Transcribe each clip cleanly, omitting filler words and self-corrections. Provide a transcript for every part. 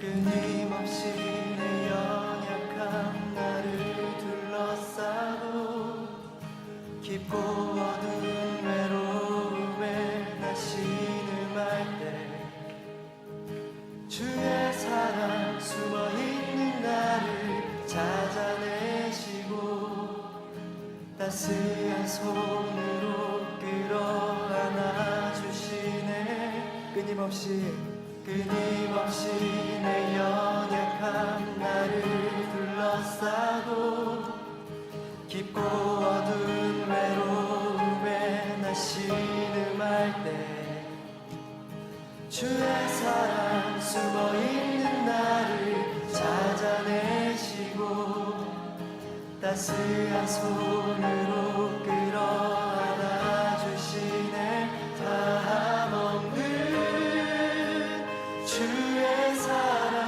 끊임없이 내 연약한 나를 둘러싸고 깊고 어두운 외로움에 나 신음할 때 주의 사랑 숨어있는 나를 찾아내시고 따스한 손으로 끌어안아 주시네. 끊임없이 내 연약한 나를 둘러싸고 깊고 어두운 외로움에 나 신음할 때 주의 사랑 숨어있는 나를 찾아내시고 따스한 손으로 끌어안아 주시네. 다함없는 주의 사랑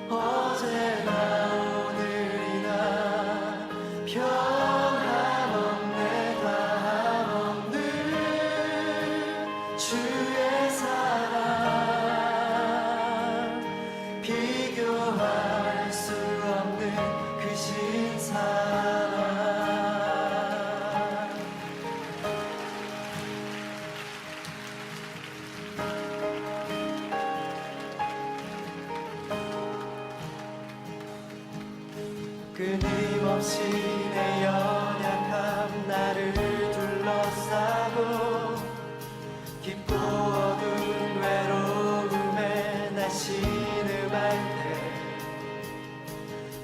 어제나 오늘이나 변함없네. 다함없는 주의 사랑 비교할 수 없는 그 신사랑. 끊임없이 내 연약한 나를 둘러싸고 깊고 어두운 외로움에 나 신음할 때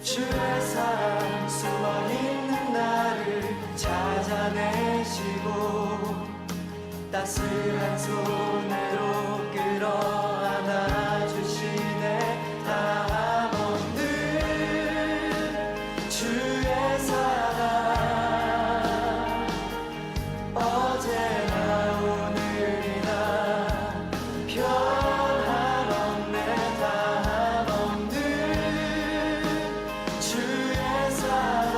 주의 사랑 숨어있는 나를 찾아내시고 따스한 손으로 끌어안아 주시네. 다함없는 주의 사랑 어제나 오늘이나 변함없네. 다함없는 주의 사랑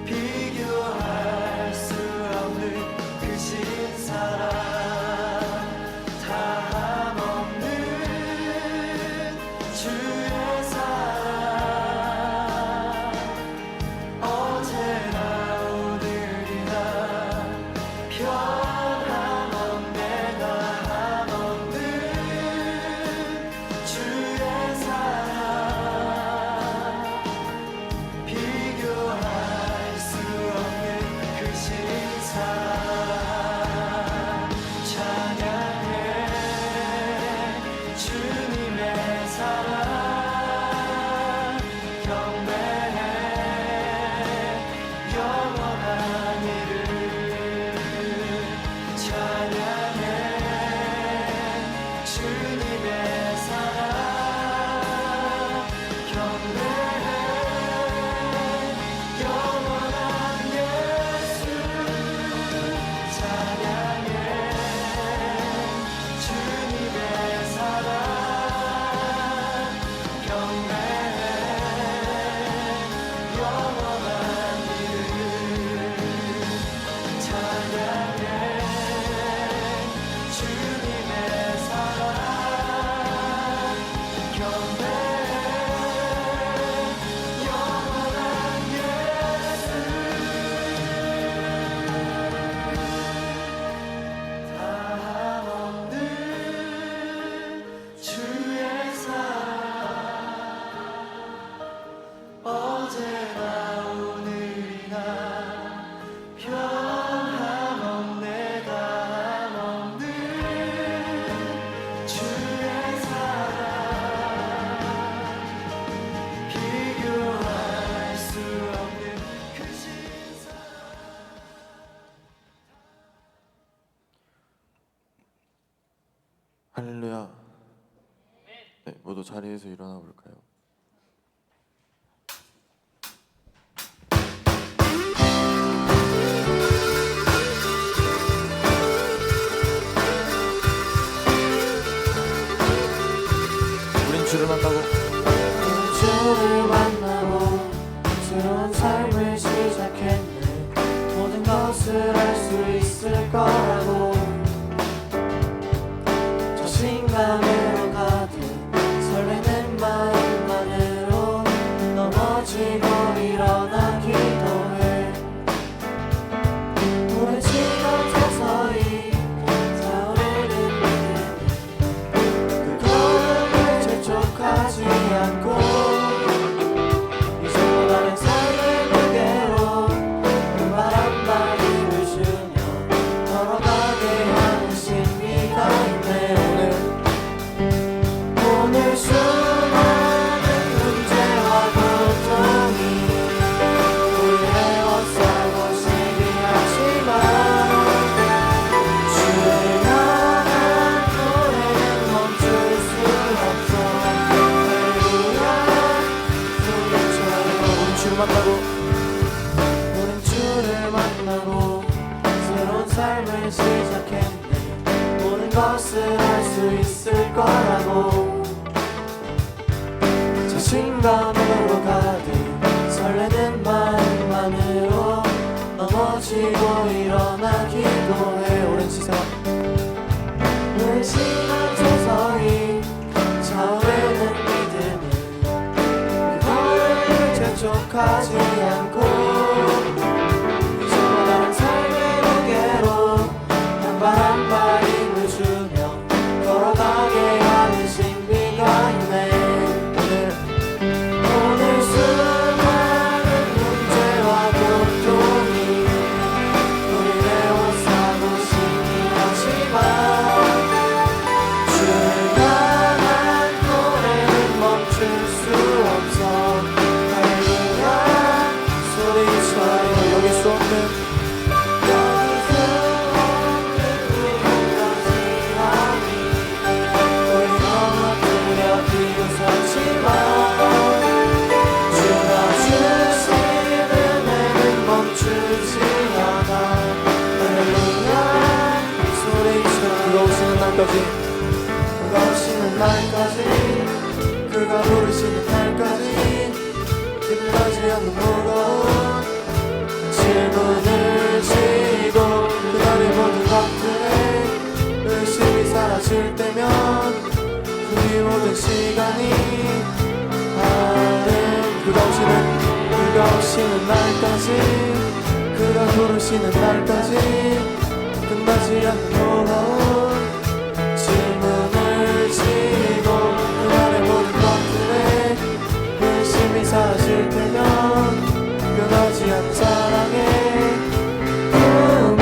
비교할 수 없는 그 신사랑. 다함없는 주의 사랑 어제나 오늘이나 변함없네. 다함없는 주의 사랑 비교할 수 없는 그 신사랑. 찬양해 주님의 사랑 경배해 영원한 이름. 찬양해 주님의 사랑 경배해 영원한 예수. 찬양해 주님의 사랑 경배해 영원한 이름. 찬양해 주님의 사랑 경배해 영원한 예수. 다함없는 주의 사랑 어제나 오늘이나 변함없네. 다함없는 주의 사랑 비교할 수 없는 그 신사랑. 할렐루야. 네, 모두 자리에서 일어나 볼까요? 우린 주를 만나고 주를 만나고 새로운 삶을 시작했네. 모든 것을 할 수 있을 거라고 자신감으로 가득 설레는 마음만으로 넘어지고 일어나 기도해. 오랜 시간 서서히 타오르는 믿음, 그 걸음을 재촉하지 않고 이제도 나는 삶의 무게로 바람만 힘을 주며 걸어가게 하는 신비가 있네. 오늘 수많은 문제와 고통이 우리를 애워싸고 시기하지만 주를 향한 노래는 멈출 수 없어. 할렐루야. 우린 주를 만나고 새로운 삶을 시작했네. 모든 것을 할 수 있을 거라고 자신감으로 가득 설레는 마음만으로 넘어지고 일어나 기도해. 오랜 시간 서서히 차오르는 믿음은 그 걸음을 재촉하지 않고 이제와 다른 삶의 무게로 한발 한 발 힘을 주며 걸어가게 하는 신비가 있네. 오늘 수많은 문제와 고통이 우리를 애워싸고 시기하지만 주를 향한 노래는 멈출 수 없어. 할렐루야. 소리쳐요. 여길 수 없는 우리 넘어뜨려 비웃었지만 주가 주시는 은혜는 멈추지 않아. 할렐루야. 소리쳐. 그가 오시는 날까지, 그가 오시는 날까지, 그가 부르시는 날까지 끝나지 않는 무거운 질문을 지고 그날의 모든 것들에 의심이 사라질 때면 그 모든 시간이 하는 그가 오시는 날까지, 그가 부르시는 날까지 끝나지 않는 무거운 질문을 지고 그날의 모든 것들에 의심이 사라질 때면 변하지 않는 사랑의 은혜.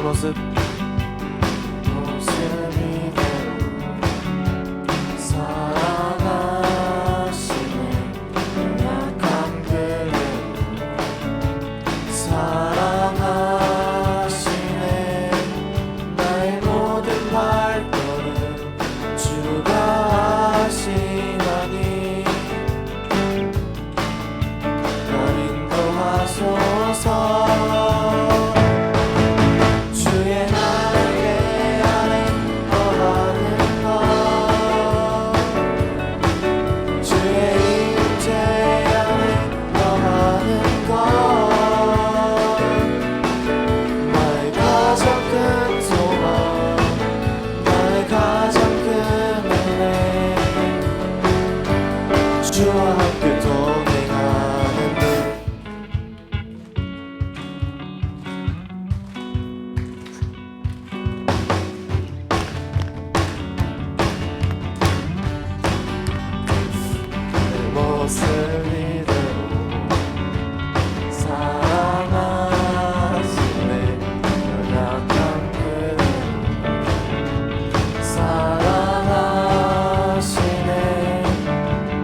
모습 이대로 사랑하시네 약한 그대로 사랑하시네 나의 모든 발걸음 주가 하시나니 날 인도하소서 주의 날개 아래 거하는 것 주의 임재 안에 거하는 것 나의 가장 큰 소망 나의 가장 큰 은혜 주와 함께 동행하는 길 내 모습 이대로 사랑하시네 연약한 그대로 사랑하시네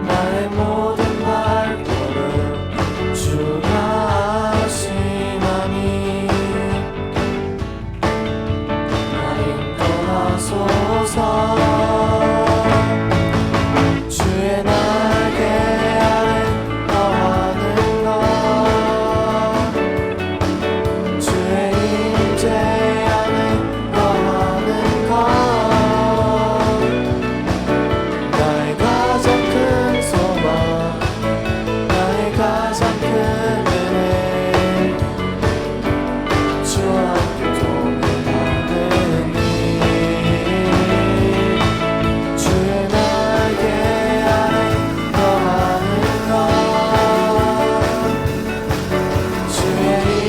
나의 모든 발걸음 주가 하시나니 날 인도하소서 주의 날개 아래 거하는 것 주의 임재 안에 거하는 것 나의 가장 큰 소망 나의 가장 큰 은혜 주와 함께 동행하는 일 주의 날개 아래 거하는 것 주의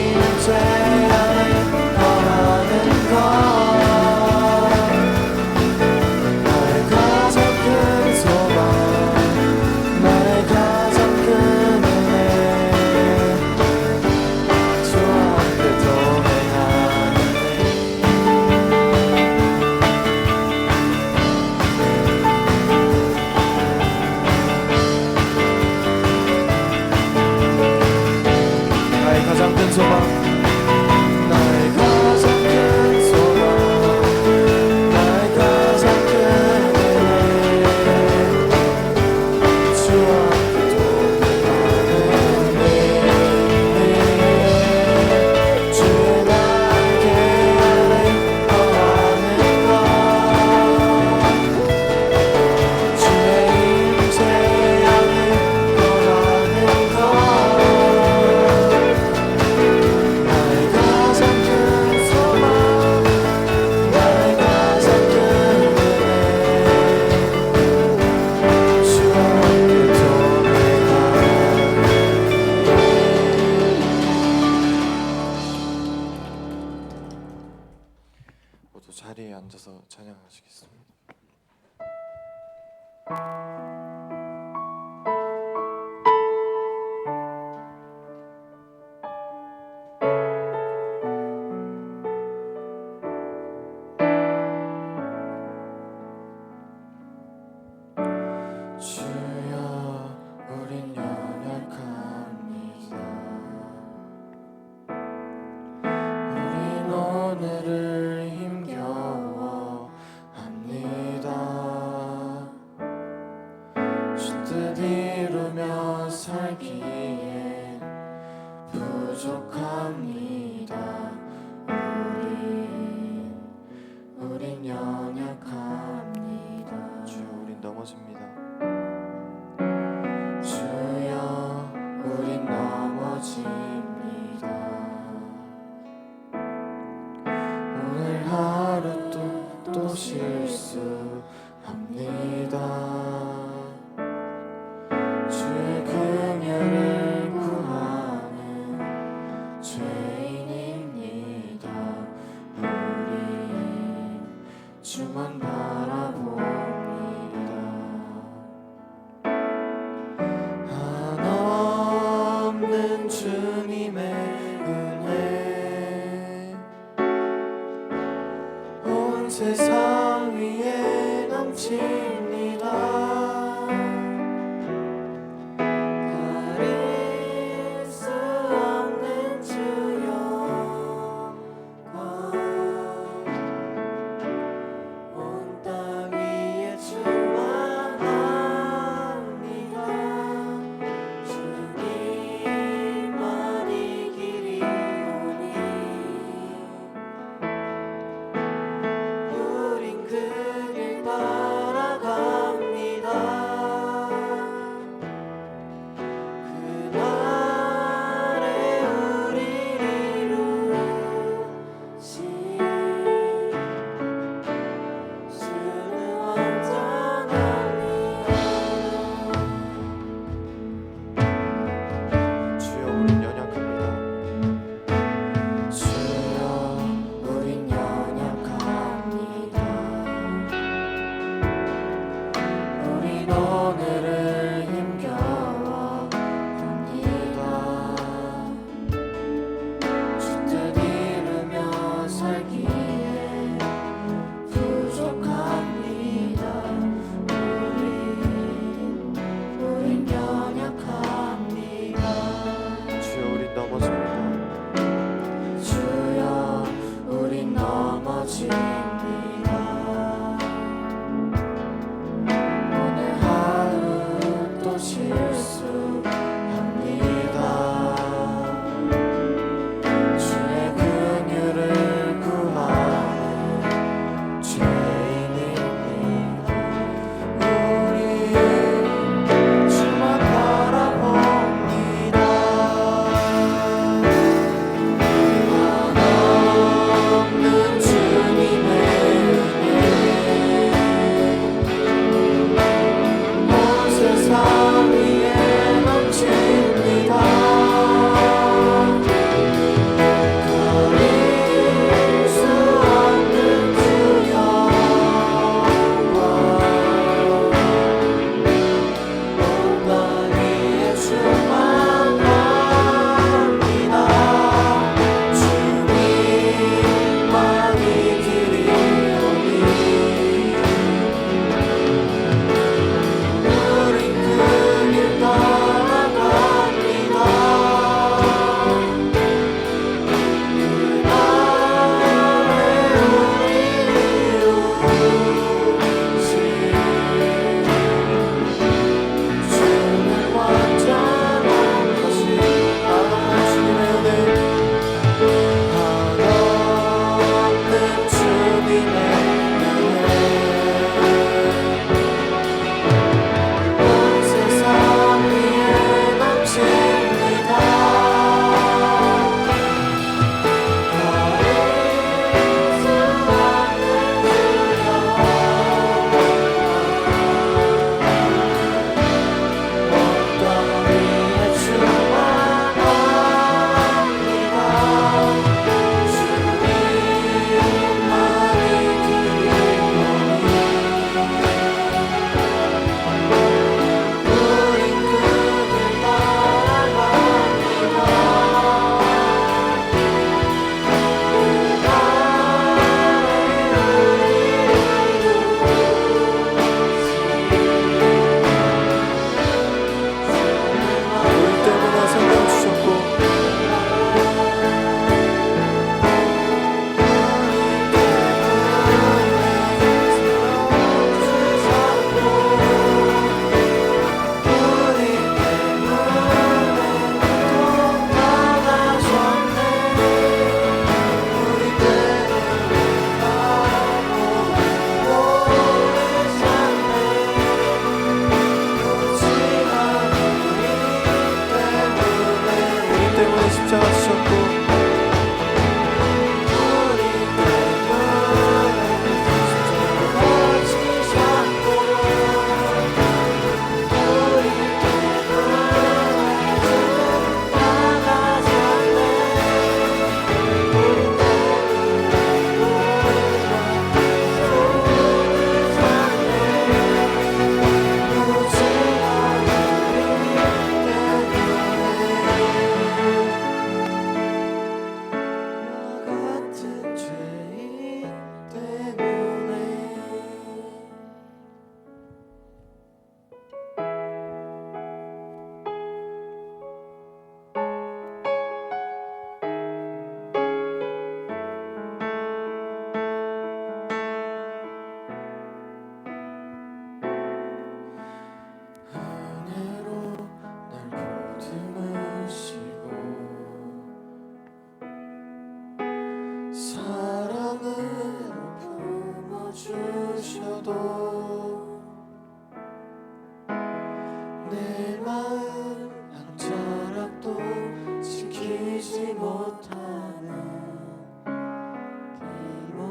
임재 안에 거하는 것 나의 가장 큰 소망 나의 가장 큰 은혜 주와 함께 동행하는 나의 가장 큰 소망 나의 가장 큰 소망 나의 가장 큰 은혜 주와 함께 동행하는 일 주의 날개 아래 거하는 것 주의 임재 안에 거하는 것 나의 가장 큰 소망 나의 가장 큰 은혜 주와 함께 동행하는 모두 자리에 앉아서 찬양하시겠습니다. 주여 우린 연약합니다 우린 오늘을 힘겨워 합니다 주 뜻 이루며 살기에 부족합니다 우린 연약합니다 주여 우린 넘어집니다. 주여 우린 넘어집니다 오늘 하루 또 실수합니다 주의 긍휼을 구하는 죄인입니다 우린 주만 바라봅니다 한없는 주님의 은혜 크십니다. 가릴 수 없는 주여 온 땅 위에 충만합니다. 주님만이 길이오니 우린 그 길 따라가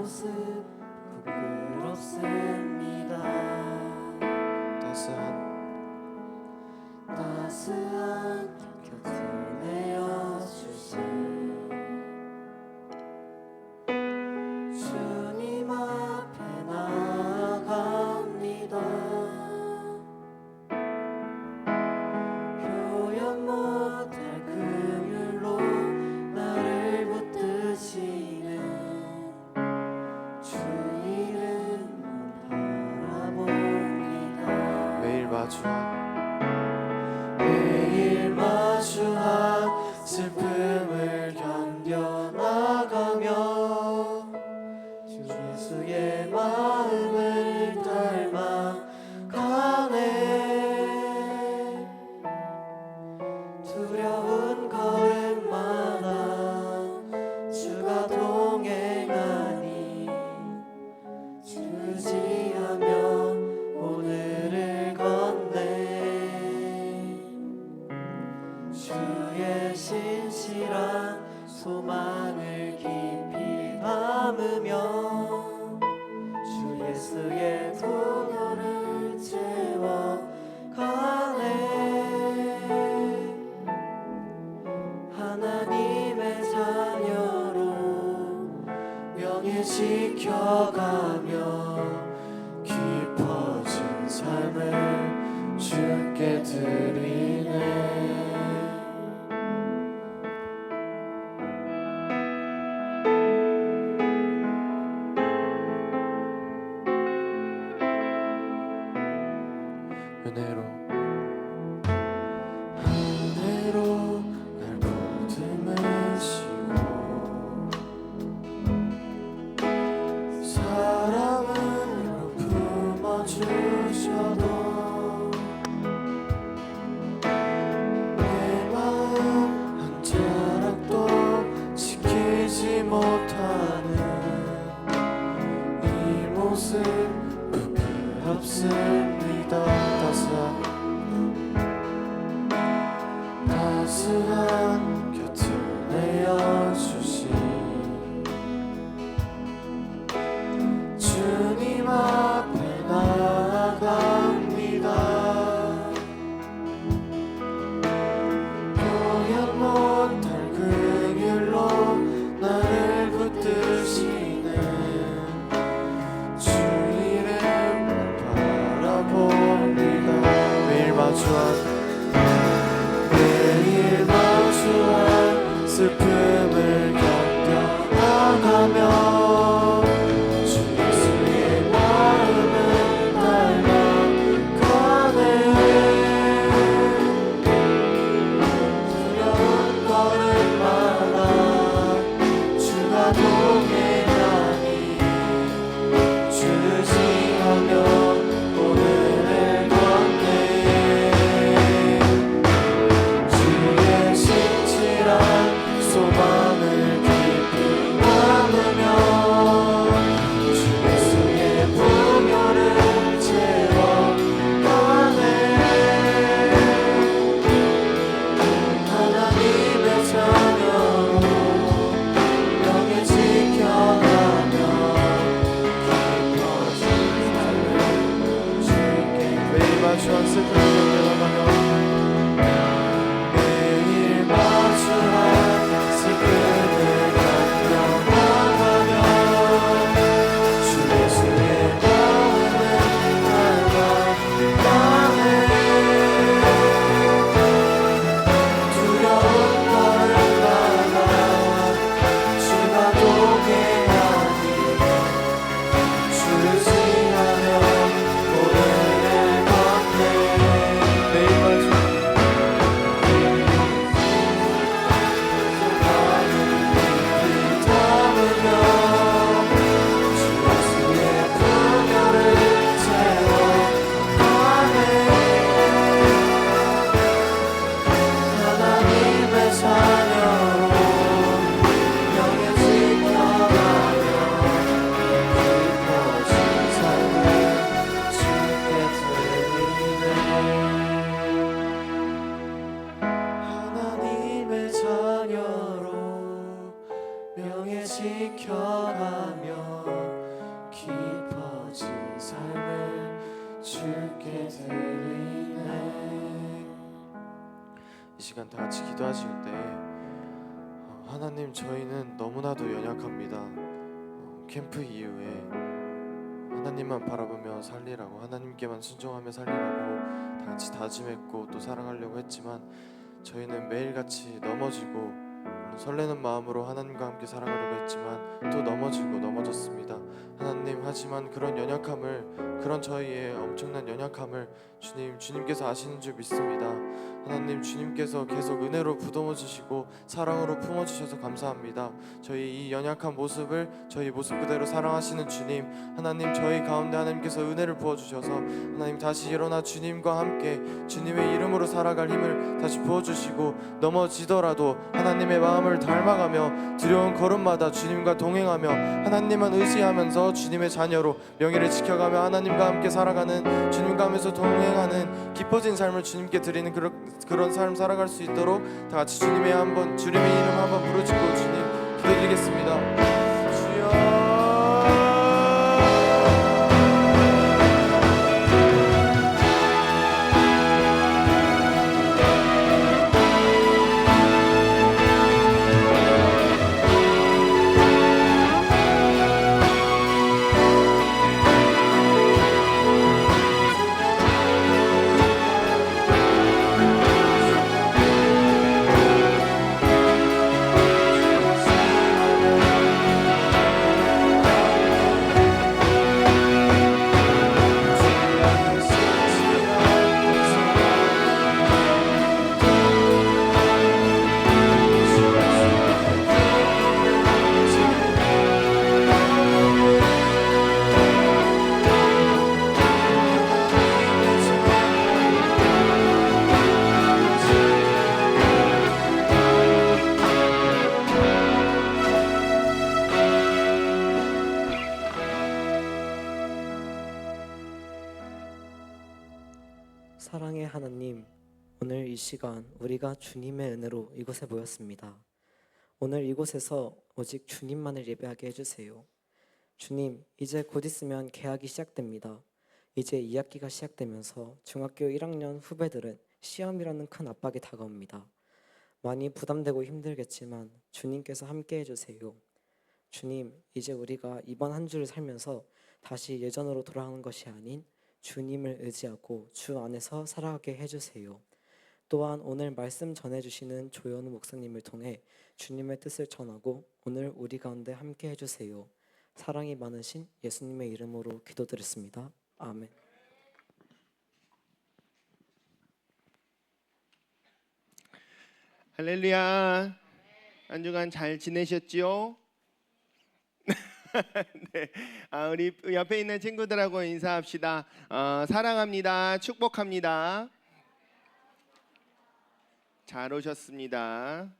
모습 부끄럽습니다. 따스한 곁을 내어주신 주님 앞에 나아갑니다. 표현 못할 긍휼로 나를 붙드시는 주 이름을 바라봅니다. 매일 마주한 슬픔을 견뎌나가며 주 예수의 마음을 닮아가네. 두려운 걸음마다 주가 동행하니 주지하며 오늘을 걷네. 주의 신실한 소망을 깊이 담으며 주 예수의 풍요를 채워가네. 하나님의 자녀로 명예 지켜가며 깊어진 삶을 주께 드리네. 은혜로 날 보듬으시고 사랑으로 품어주셔도 내 마음 한 자락도 지키지 못하는 이 모습 부끄럽습니다. 따스한 곁을 내어주신 주님 앞에 나아갑니다. 표현 못할 긍휼로 나를 붙드시는 주 이름을 바라봅니다. 매일 마주한 슬픔을 견뎌나가며 주 예수의 마음을 닮아가네. 두려운 걸음마다 주가 동행하니 주지하며 오늘을 걷네. 소망을 깊이 담으며 주 예수의 풍요를 채워가네. 하나님의 자녀로 명예 지켜가며 깊어진 삶을 주께 매일 마주한 슬픔을 견뎌나가며 지켜가며 주께 드리네. 이 시간 다 같이 기도하실 때 하나님, 저희는 너무나도 연약합니다. 캠프 이후에 하나님만 바라보며 살리라고, 하나님께만 순종하며 살리라고 다 같이 다짐했고 또 사랑하려고 했지만 저희는 매일같이 넘어지고, 물론 설레는 마음으로 하나님과 함께 살아가려고 했지만 또 넘어지고 넘어졌습니다. 하나님, 하지만 그런 연약함을, 그런 저희의 엄청난 연약함을 주님께서 아시는 줄 믿습니다. 하나님, 주님께서 계속 은혜로 부어주시고 주시고 사랑으로 품어주셔서 감사합니다. 저희 이 연약한 모습을 저희 모습 그대로 사랑하시는 주님, 하나님, 저희 가운데 하나님께서 은혜를 부어주셔서 하나님 다시 일어나 주님과 함께 주님의 이름으로 살아갈 힘을 다시 부어주시고, 넘어지더라도 하나님의 마음을 닮아가며 두려운 걸음마다 주님과 동행하며 하나님만 의지하면서 주님의 자녀로 명예를 지켜가며 하나님과 함께 살아가는, 주님과 하면서 동행하는 기뻐진 삶을 주님께 드리는 그런 삶 살아갈 수 있도록 다 같이 주님의 이름 한번 부르짖고 주님 기도드리겠습니다. 주여, 사랑의 하나님, 오늘 이 시간 우리가 주님의 은혜로 이곳에 모였습니다. 오늘 이곳에서 오직 주님만을 예배하게 해주세요. 주님, 이제 곧 있으면 개학이 시작됩니다. 이제 2학기가 시작되면서 중학교 1학년 후배들은 시험이라는 큰 압박이 다가옵니다. 많이 부담되고 힘들겠지만 주님께서 함께 해주세요. 주님, 이제 우리가 이번 한 주를 살면서 다시 예전으로 돌아가는 것이 아닌 주님을 의지하고 주 안에서 살아가게 해주세요. 또한 오늘 말씀 전해주시는 조현우 목사님을 통해 주님의 뜻을 전하고 오늘 우리 가운데 함께 해주세요. 사랑이 많으신 예수님의 이름으로 기도드렸습니다. 아멘. 할렐루야. 한 주간 잘 지내셨지요? 네, 우리 옆에 있는 친구들하고 인사합시다. 사랑합니다. 축복합니다. 잘 오셨습니다.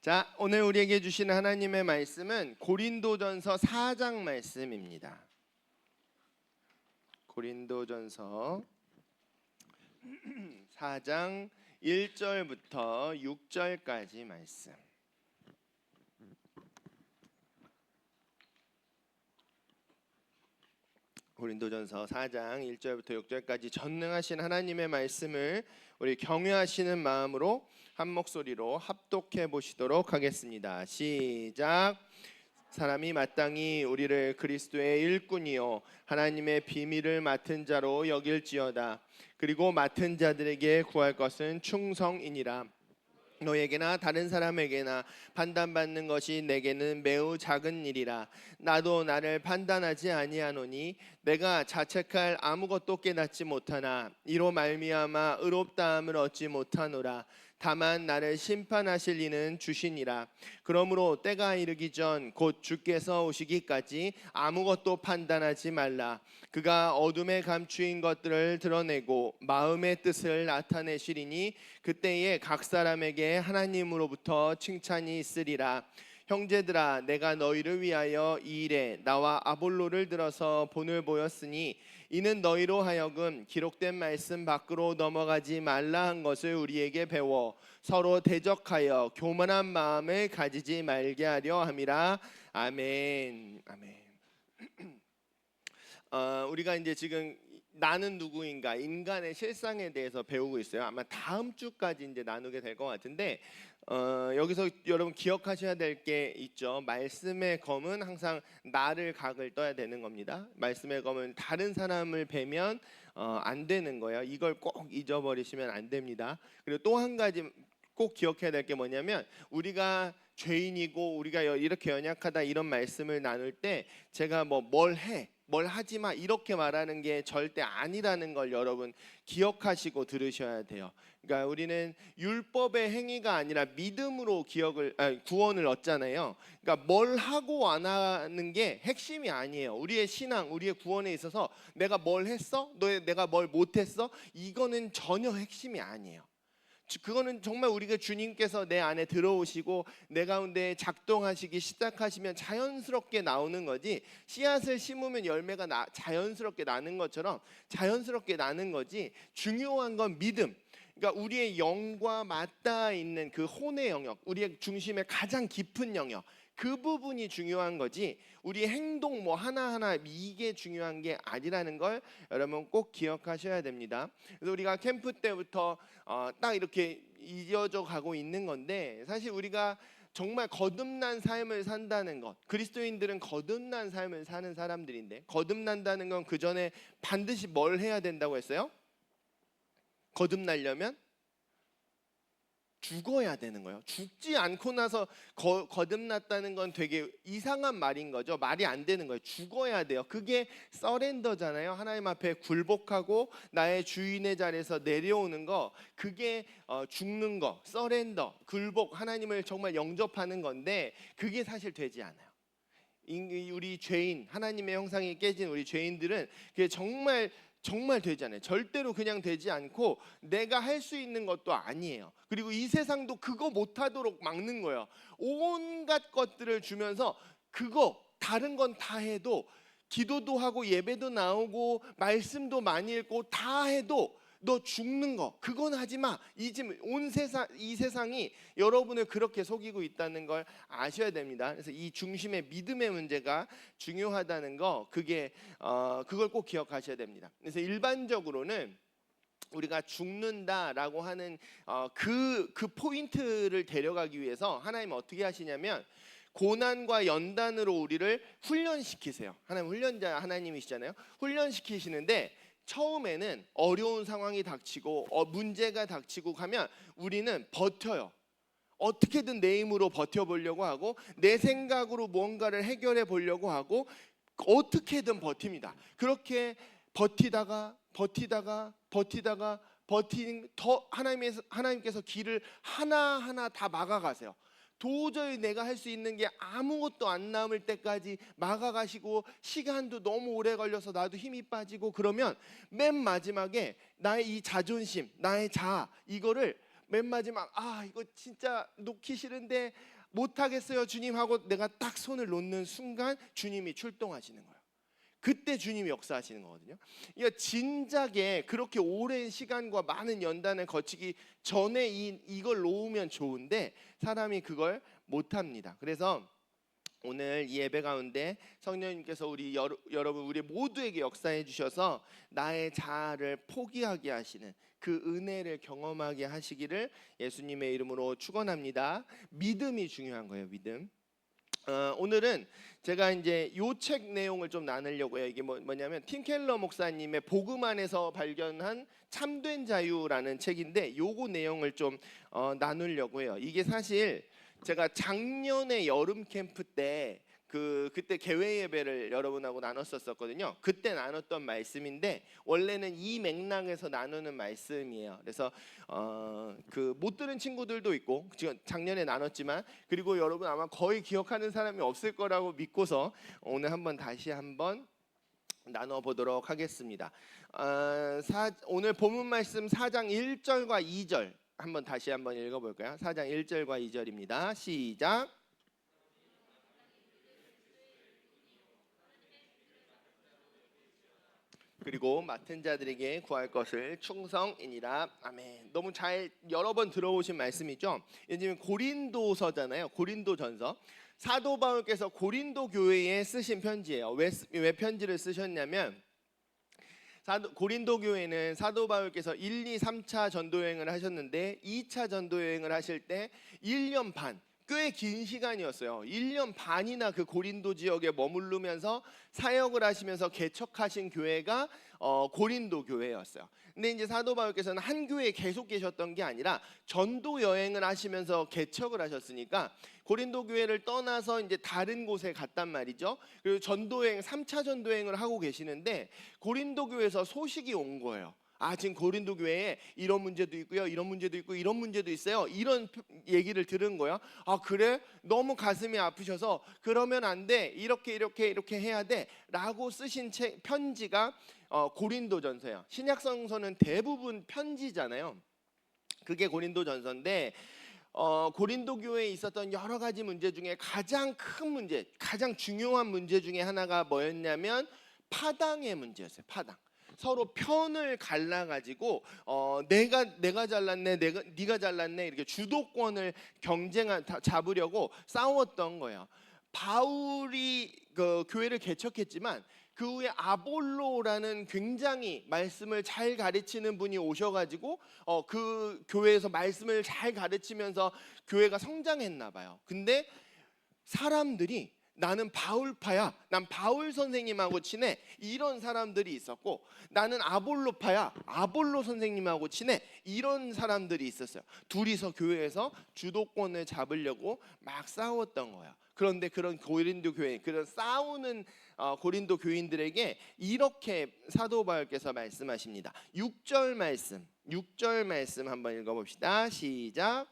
자, 오늘 우리에게 주시는 하나님의 말씀은 고린도전서 4장 말씀입니다. 고린도전서 4장 1절부터 6절까지 말씀. 고린도전서 4장 1절부터 6절까지 전능하신 하나님의 말씀을 우리 경외하시는 마음으로 한 목소리로 합독해 보시도록 하겠습니다. 시작. 사람이 마땅히 우리를 그리스도의 일꾼이요 하나님의 비밀을 맡은 자로 여길지어다. 그리고 맡은 자들에게 구할 것은 충성이니라. 너에게나 다른 사람에게나 판단받는 것이 내게는 매우 작은 일이라. 나도 나를 판단하지 아니하노니 내가 자책할 아무것도 깨닫지 못하나 이로 말미암아 의롭다함을 얻지 못하노라. 다만 나를 심판하실 이는 주시니라. 그러므로 때가 이르기 전 곧 주께서 오시기까지 아무것도 판단하지 말라. 그가 어둠에 감추인 것들을 드러내고 마음의 뜻을 나타내시리니 그때에 각 사람에게 하나님으로부터 칭찬이 있으리라. 형제들아, 내가 너희를 위하여 이 일에 나와 아볼로를 들어서 본을 보였으니 이는 너희로 하여금 기록된 말씀 밖으로 넘어가지 말라 한 것을 우리에게 배워 서로 대적하여 교만한 마음을 가지지 말게 하려 함이라. 아멘. 아멘. 우리가 이제 지금 나는 누구인가 인간의 실상에 대해서 배우고 있어요. 아마 다음 주까지 이제 나누게 될 것 같은데 여기서 여러분 기억하셔야 될 게 있죠. 말씀의 검은 항상 나를 각을 떠야 되는 겁니다. 말씀의 검은 다른 사람을 베면 안 되는 거예요. 이걸 꼭 잊어버리시면 안 됩니다. 그리고 또 한 가지 꼭 기억해야 될 게 뭐냐면 우리가 죄인이고 우리가 이렇게 연약하다 이런 말씀을 나눌 때 제가 뭘 하지 마 이렇게 말하는 게 절대 아니라는 걸 여러분 기억하시고 들으셔야 돼요. 그러니까 우리는 율법의 행위가 아니라 믿음으로 구원을 얻잖아요. 그러니까 뭘 하고 안 하는 게 핵심이 아니에요. 우리의 신앙, 우리의 구원에 있어서 내가 뭘 했어? 내가 뭘 못했어? 이거는 전혀 핵심이 아니에요. 그거는 정말 우리가 주님께서 내 안에 들어오시고 내 가운데 작동하시기 시작하시면 자연스럽게 나오는 거지, 씨앗을 심으면 열매가 자연스럽게 나는 것처럼 자연스럽게 나는 거지. 중요한 건 믿음. 그러니까 우리의 영과 맞닿아 있는 그 혼의 영역, 우리의 중심의 가장 깊은 영역, 그 부분이 중요한 거지 우리 행동 뭐 하나하나 이게 중요한 게 아니라는 걸 여러분 꼭 기억하셔야 됩니다. 그래서 우리가 캠프 때부터 딱 이렇게 이어져 가고 있는 건데, 사실 우리가 정말 거듭난 삶을 산다는 것, 그리스도인들은 거듭난 삶을 사는 사람들인데, 거듭난다는 건 그 전에 반드시 뭘 해야 된다고 했어요? 거듭나려면 죽어야 되는 거예요. 죽지 않고 나서 거듭났다는 건 되게 이상한 말인 거죠. 말이 안 되는 거예요. 죽어야 돼요. 그게 서렌더잖아요. 하나님 앞에 굴복하고 나의 주인의 자리에서 내려오는 거, 그게 죽는 거, 서렌더, 굴복, 하나님을 정말 영접하는 건데 그게 사실 되지 않아요. 우리 죄인, 하나님의 형상이 깨진 우리 죄인들은 그게 정말 되지 않아요. 절대로 그냥 되지 않고 내가 할 수 있는 것도 아니에요. 그리고 이 세상도 그거 못하도록 막는 거예요. 온갖 것들을 주면서 그거 다른 건 다 해도, 기도도 하고 예배도 나오고 말씀도 많이 읽고 다 해도 너 죽는 거 그건 하지 마. 이 세상이 여러분을 그렇게 속이고 있다는 걸 아셔야 됩니다. 그래서 이 중심의 믿음의 문제가 중요하다는 거, 그걸 꼭 기억하셔야 됩니다. 그래서 일반적으로는 우리가 죽는다라고 하는 그 포인트를 데려가기 위해서 하나님은 어떻게 하시냐면 고난과 연단으로 우리를 훈련시키세요. 하나님 훈련자 하나님이시잖아요. 훈련시키시는데 처음에는 어려운 상황이 닥치고 문제가 닥치고 가면 우리는 버텨요. 어떻게든 내 힘으로 버텨보려고 하고 내 생각으로 무언가를 해결해 보려고 하고 어떻게든 버팁니다. 그렇게 버티다가 하나님께서 길을 하나하나 다 막아가세요. 도저히 내가 할 수 있는 게 아무것도 안 남을 때까지 막아가시고 시간도 너무 오래 걸려서 나도 힘이 빠지고, 그러면 맨 마지막에 나의 이 자존심, 나의 자아, 이거를 맨 마지막 이거 진짜 놓기 싫은데 못하겠어요 주님 하고 내가 딱 손을 놓는 순간 주님이 출동하시는 거예요. 그때 주님이 역사하시는 거거든요. 그러니까 진작에 그렇게 오랜 시간과 많은 연단을 거치기 전에 이걸 놓으면 좋은데 사람이 그걸 못합니다. 그래서 오늘 이 예배 가운데 성령님께서 여러분 우리 모두에게 역사해 주셔서 나의 자아를 포기하게 하시는 그 은혜를 경험하게 하시기를 예수님의 이름으로 축원합니다. 믿음이 중요한 거예요. 믿음. 오늘은 제가 이제 요 책 내용을 좀 나누려고 해요. 이게 뭐냐면 팀 켈러 목사님의 복음 안에서 발견한 참된 자유라는 책인데 요거 내용을 좀 나누려고 해요. 이게 사실 제가 작년에 여름 캠프 때 그때 개회 예배를 여러분하고 나눴었거든요. 그때 나눴던 말씀인데 원래는 이 맥락에서 나누는 말씀이에요. 그래서 못 들은 친구들도 있고 지금 작년에 나눴지만, 그리고 여러분 아마 거의 기억하는 사람이 없을 거라고 믿고서 오늘 다시 한번 나눠보도록 하겠습니다. 오늘 본문 말씀 4장 1절과 2절 다시 한번 읽어볼까요? 4장 1절과 2절입니다. 시작. 그리고 맡은 자들에게 구할 것을 충성이니라. 아멘. 너무 잘 여러 번 들어오신 말씀이죠. 지금 고린도서잖아요. 고린도전서. 사도 바울께서 고린도 교회에 쓰신 편지예요. 왜 편지를 쓰셨냐면 고린도 교회는 사도 바울께서 1, 2, 3차 전도 여행을 하셨는데 2차 전도 여행을 하실 때 1년 반, 꽤 긴 시간이었어요. 1년 반이나 그 고린도 지역에 머무르면서 사역을 하시면서 개척하신 교회가 고린도 교회였어요. 근데 이제 사도 바울께서는 한 교회에 계속 계셨던 게 아니라 전도 여행을 하시면서 개척을 하셨으니까 고린도 교회를 떠나서 이제 다른 곳에 갔단 말이죠. 그리고 전도 여행 3차 전도 여행을 하고 계시는데 고린도 교회에서 소식이 온 거예요. 아, 지금 고린도 교회에 이런 문제도 있고요, 이런 문제도 있고 이런 문제도 있어요. 이런 얘기를 들은 거야. 아, 그래? 너무 가슴이 아프셔서 그러면 안 돼. 이렇게 해야 돼라고 쓰신 편지가 고린도전서예요. 신약성서는 대부분 편지잖아요. 그게 고린도전서인데 고린도 교회에 있었던 여러 가지 문제 중에 가장 큰 문제, 가장 중요한 문제 중에 하나가 뭐였냐면 파당의 문제였어요. 파당. 서로 편을 갈라가지고 내가 잘났네, 네가 잘났네 이렇게 주도권을 잡으려고 싸웠던 거예요. 바울이 그 교회를 개척했지만 그 후에 아볼로라는 굉장히 말씀을 잘 가르치는 분이 오셔가지고 그 교회에서 말씀을 잘 가르치면서 교회가 성장했나 봐요. 근데 사람들이 나는 바울파야, 난 바울 선생님하고 친해, 이런 사람들이 있었고, 나는 아볼로파야, 아볼로 선생님하고 친해, 이런 사람들이 있었어요. 둘이서 교회에서 주도권을 잡으려고 막 싸웠던 거야. 그런데 그런 고린도 교회, 그런 싸우는 고린도 교인들에게 이렇게 사도 바울께서 말씀하십니다. 6절 말씀 한번 읽어봅시다. 시작.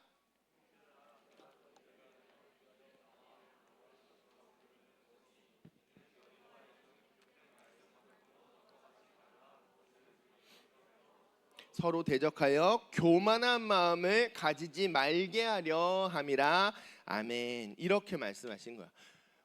서로 대적하여 교만한 마음을 가지지 말게 하려 함이라. 아멘. 이렇게 말씀하신 거야.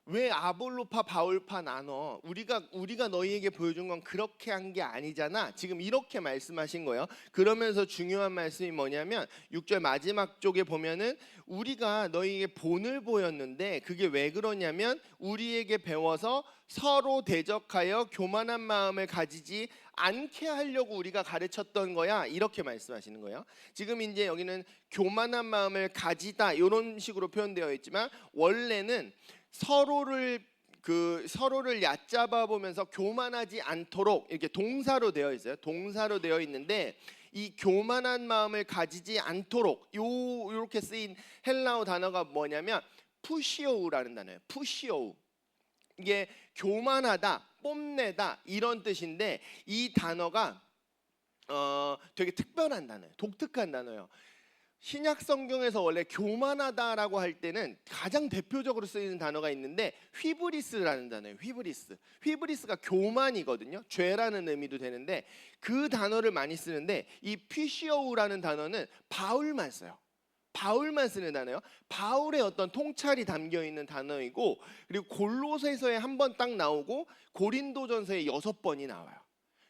왜 아볼로파 바울파 나눠? 우리가 너희에게 보여준 건 그렇게 한 게 아니잖아. 지금 이렇게 말씀하신 거예요. 그러면서 중요한 말씀이 뭐냐면 6절 마지막 쪽에 보면은 우리가 너희에게 본을 보였는데 그게 왜 그러냐면 우리에게 배워서 서로 대적하여 교만한 마음을 가지지 않게 하려고 우리가 가르쳤던 거야. 이렇게 말씀하시는 거예요. 지금 이제 여기는 교만한 마음을 가지다 이런 식으로 표현되어 있지만 원래는 서로를 얕잡아 보면서 교만하지 않도록 이렇게 동사로 되어 있어요. 동사로 되어 있는데 이 교만한 마음을 가지지 않도록 요렇게 쓰인 헬라어 단어가 뭐냐면 푸시오우라는 단어예요. 푸시오우. 이게 교만하다, 뽐내다 이런 뜻인데 이 단어가 되게 특별한 단어예요. 독특한 단어예요. 신약 성경에서 원래 교만하다라고 할 때는 가장 대표적으로 쓰이는 단어가 있는데 휘브리스라는 단어예요. 휘브리스가 교만이거든요. 죄라는 의미도 되는데 그 단어를 많이 쓰는데 이 피시오우라는 단어는 바울만 써요. 바울만 쓰는 단어예요. 바울의 어떤 통찰이 담겨 있는 단어이고 그리고 골로새서에 한 번 딱 나오고 고린도전서에 6번이 나와요.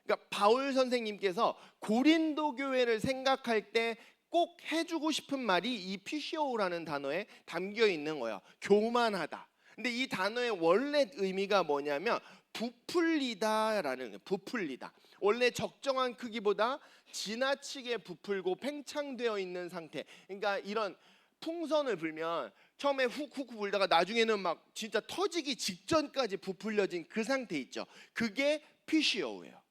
그러니까 바울 선생님께서 고린도 교회를 생각할 때 꼭 해주고 싶은 말이 이 피시오라는 단어에 담겨 있는 거예요. 교만하다. 근데 이 단어의 원래 의미가 뭐냐면 부풀리다라는 거예요. 부풀리다. 원래 적정한 크기보다 지나치게 부풀고 팽창되어 있는 상태. 그러니까 이런 풍선을 불면 처음에 훅훅 불다가 나중에는 막 진짜 터지기 직전까지 부풀려진 그 상태 있죠. 그게 피시오예요.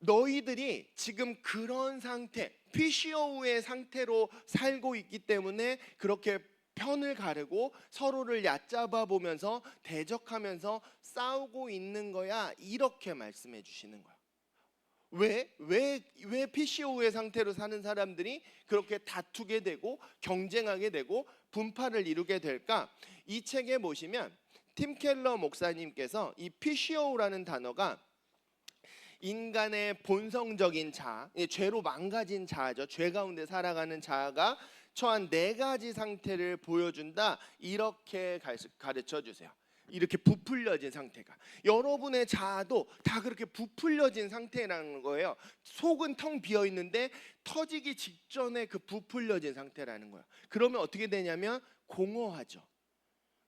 너희들이 지금 그런 상태, 피시오우의 상태로 살고 있기 때문에 그렇게 편을 가르고 서로를 얕잡아 보면서 대적하면서 싸우고 있는 거야. 이렇게 말씀해 주시는 거야. 왜 피시오우의 상태로 사는 사람들이 그렇게 다투게 되고 경쟁하게 되고 분파를 이루게 될까? 이 책에 보시면 팀 켈러 목사님께서 이 피시오우라는 단어가 인간의 본성적인 자아, 죄로 망가진 자아죠. 죄 가운데 살아가는 자아가 처한 4가지 상태를 보여준다. 이렇게 가르쳐 주세요. 이렇게 부풀려진 상태가. 여러분의 자아도 다 그렇게 부풀려진 상태라는 거예요. 속은 텅 비어 있는데 터지기 직전에 그 부풀려진 상태라는 거예요. 그러면 어떻게 되냐면 공허하죠.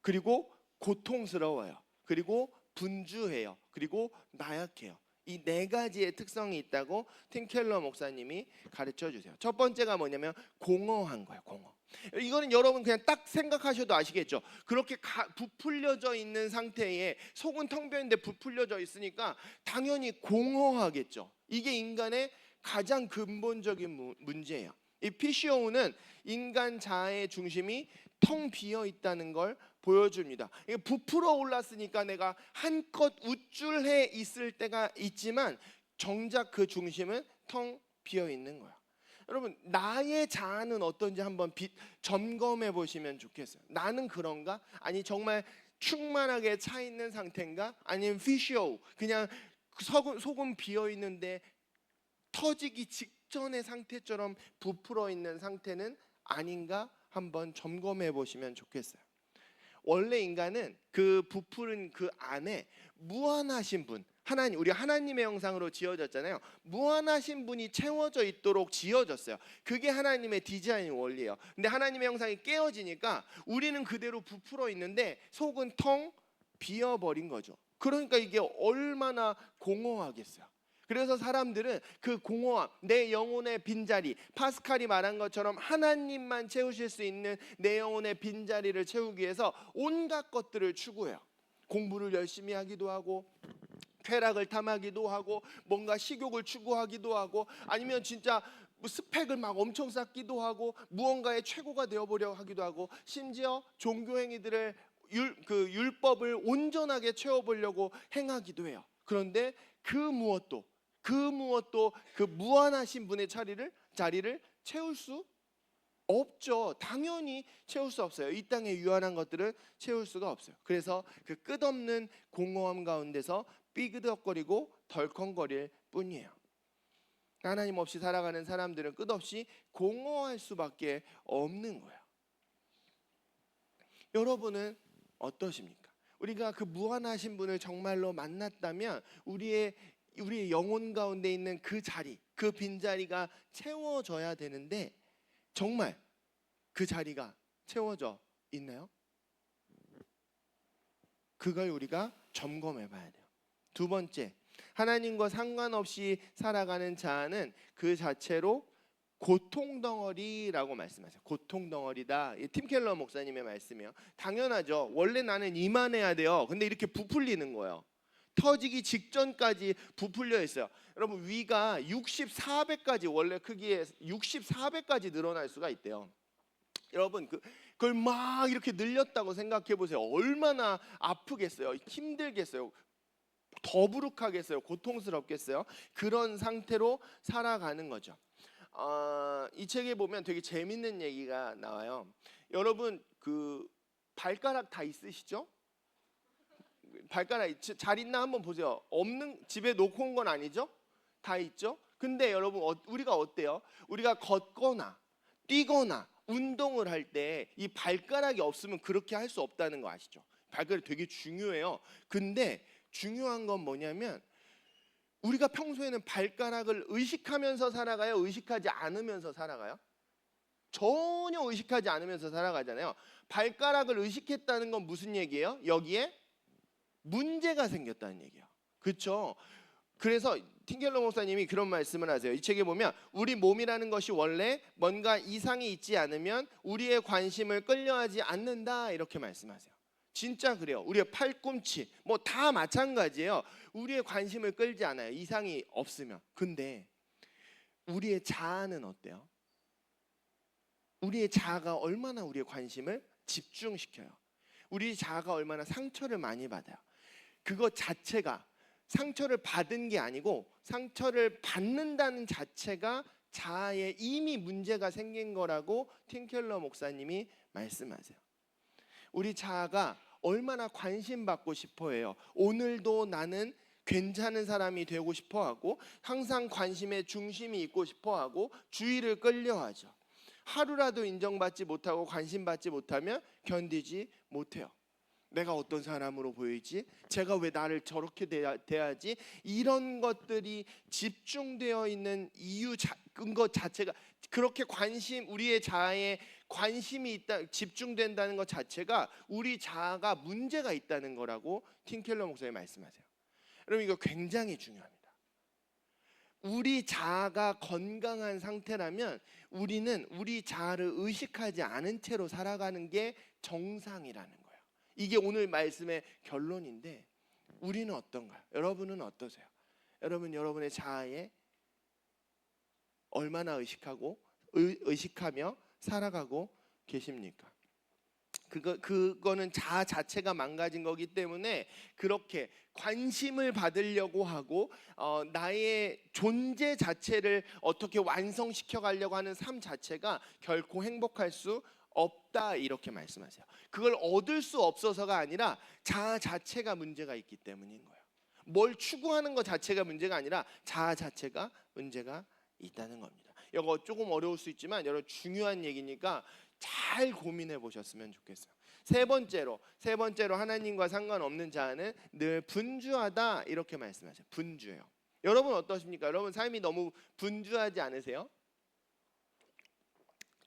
그리고 고통스러워요. 그리고 분주해요. 그리고 나약해요. 이 네 가지의 특성이 있다고 팀켈러 목사님이 가르쳐 주세요. 첫 번째가 뭐냐면 공허한 거예요. 공허. 이거는 여러분 그냥 딱 생각하셔도 아시겠죠. 그렇게 부풀려져 있는 상태에 속은 텅 비어 있는데 부풀려져 있으니까 당연히 공허하겠죠. 이게 인간의 가장 근본적인 문제예요. 이 PCO는 인간 자아의 중심이 텅 비어 있다는 걸 보여줍니다. 이게 부풀어 올랐으니까 내가 한껏 우쭐해 있을 때가 있지만 정작 그 중심은 텅 비어 있는 거야. 여러분, 나의 자아는 어떤지 한번 점검해 보시면 좋겠어요. 나는 그런가? 아니 정말 충만하게 차 있는 상태인가? 아니면 피시오 그냥 속은 비어 있는데 터지기 직전의 상태처럼 부풀어 있는 상태는 아닌가? 한번 점검해 보시면 좋겠어요. 원래 인간은 그 부풀은 그 안에 무한하신 분, 하나님, 우리 하나님의 형상으로 지어졌잖아요. 무한하신 분이 채워져 있도록 지어졌어요. 그게 하나님의 디자인 원리예요. 근데 하나님의 형상이 깨어지니까 우리는 그대로 부풀어 있는데 속은 텅 비어버린 거죠. 그러니까 이게 얼마나 공허하겠어요. 그래서 사람들은 그 공허함, 내 영혼의 빈자리, 파스칼이 말한 것처럼 하나님만 채우실 수 있는 내 영혼의 빈자리를 채우기 위해서 온갖 것들을 추구해요. 공부를 열심히 하기도 하고, 쾌락을 탐하기도 하고, 뭔가 식욕을 추구하기도 하고, 아니면 진짜 스펙을 막 엄청 쌓기도 하고, 무언가의 최고가 되어보려 하기도 하고, 심지어 종교 행위들을 율법을 온전하게 채워보려고 행하기도 해요. 그런데 그 무엇도 그 무한하신 분의 자리를 채울 수 없죠. 당연히 채울 수 없어요. 이 땅의 유한한 것들은 채울 수가 없어요. 그래서 그 끝없는 공허함 가운데서 삐그덕거리고 덜컹거릴 뿐이에요. 하나님 없이 살아가는 사람들은 끝없이 공허할 수밖에 없는 거예요. 여러분은 어떠십니까? 우리가 그 무한하신 분을 정말로 만났다면 우리의 영혼 가운데 있는 그 자리, 그 빈자리가 채워져야 되는데 정말 그 자리가 채워져 있나요? 그걸 우리가 점검해 봐야 돼요. 두 번째, 하나님과 상관없이 살아가는 자아는 그 자체로 고통덩어리라고 말씀하세요. 고통덩어리다. 팀켈러 목사님의 말씀이에요. 당연하죠. 원래 나는 이만해야 돼요. 근데 이렇게 부풀리는 거예요. 터지기 직전까지 부풀려 있어요. 여러분, 위가 64배까지 원래 크기에 64배까지 늘어날 수가 있대요. 여러분, 그걸 막 이렇게 늘렸다고 생각해 보세요. 얼마나 아프겠어요. 힘들겠어요. 더부룩하겠어요. 고통스럽겠어요. 그런 상태로 살아가는 거죠. 이 책에 보면 되게 재밌는 얘기가 나와요. 여러분, 그 발가락 다 있으시죠? 발가락 잘 있나 한번 보세요. 없는, 집에 놓고 온 건 아니죠? 다 있죠? 근데 여러분, 우리가 어때요? 우리가 걷거나 뛰거나 운동을 할 때 이 발가락이 없으면 그렇게 할 수 없다는 거 아시죠? 발가락이 되게 중요해요. 근데 중요한 건 뭐냐면 우리가 평소에는 발가락을 의식하면서 살아가요? 의식하지 않으면서 살아가요? 전혀 의식하지 않으면서 살아가잖아요. 발가락을 의식했다는 건 무슨 얘기예요? 여기에 문제가 생겼다는 얘기예요. 그렇죠? 그래서 팀켈러 목사님이 그런 말씀을 하세요. 이 책에 보면 우리 몸이라는 것이 원래 뭔가 이상이 있지 않으면 우리의 관심을 끌려하지 않는다, 이렇게 말씀하세요. 진짜 그래요. 우리의 팔꿈치 뭐 다 마찬가지예요. 우리의 관심을 끌지 않아요. 이상이 없으면. 근데 우리의 자아는 어때요? 우리의 자아가 얼마나 우리의 관심을 집중시켜요. 우리 자아가 얼마나 상처를 많이 받아요. 그것 자체가 상처를 받은 게 아니고 상처를 받는다는 자체가 자아에 이미 문제가 생긴 거라고 팀켈러 목사님이 말씀하세요. 우리 자아가 얼마나 관심받고 싶어 해요. 오늘도 나는 괜찮은 사람이 되고 싶어 하고 항상 관심의 중심이 있고 싶어 하고 주의를 끌려하죠. 하루라도 인정받지 못하고 관심받지 못하면 견디지 못해요. 내가 어떤 사람으로 보이지? 제가 왜 나를 저렇게 대하지? 이런 것들이 집중되어 있는 이유 근거 자체가 그렇게 우리의 자아에 관심이 있다, 집중된다는 것 자체가 우리 자아가 문제가 있다는 거라고 팀켈러 목사님 말씀하세요. 여러분 이거 굉장히 중요합니다. 우리 자아가 건강한 상태라면 우리는 우리 자아를 의식하지 않은 채로 살아가는 게 정상이라는 거예요. 이게 오늘 말씀의 결론인데 우리는 어떤가요? 여러분은 어떠세요? 여러분 여러분의 자아에 얼마나 의식하며 살아가고 계십니까? 그거는 자아 자체가 망가진 거기 때문에 그렇게 관심을 받으려고 하고 나의 존재 자체를 어떻게 완성시켜 가려고 하는 삶 자체가 결코 행복할 수 없다 이렇게 말씀하세요. 그걸 얻을 수 없어서가 아니라 자아 자체가 문제가 있기 때문인 거예요. 뭘 추구하는 것 자체가 문제가 아니라 자아 자체가 문제가 있다는 겁니다. 이거 조금 어려울 수 있지만 여러분 중요한 얘기니까 잘 고민해 보셨으면 좋겠어요. 세 번째로 하나님과 상관없는 자아는 늘 분주하다 이렇게 말씀하세요. 분주해요. 여러분 어떠십니까? 여러분 삶이 너무 분주하지 않으세요?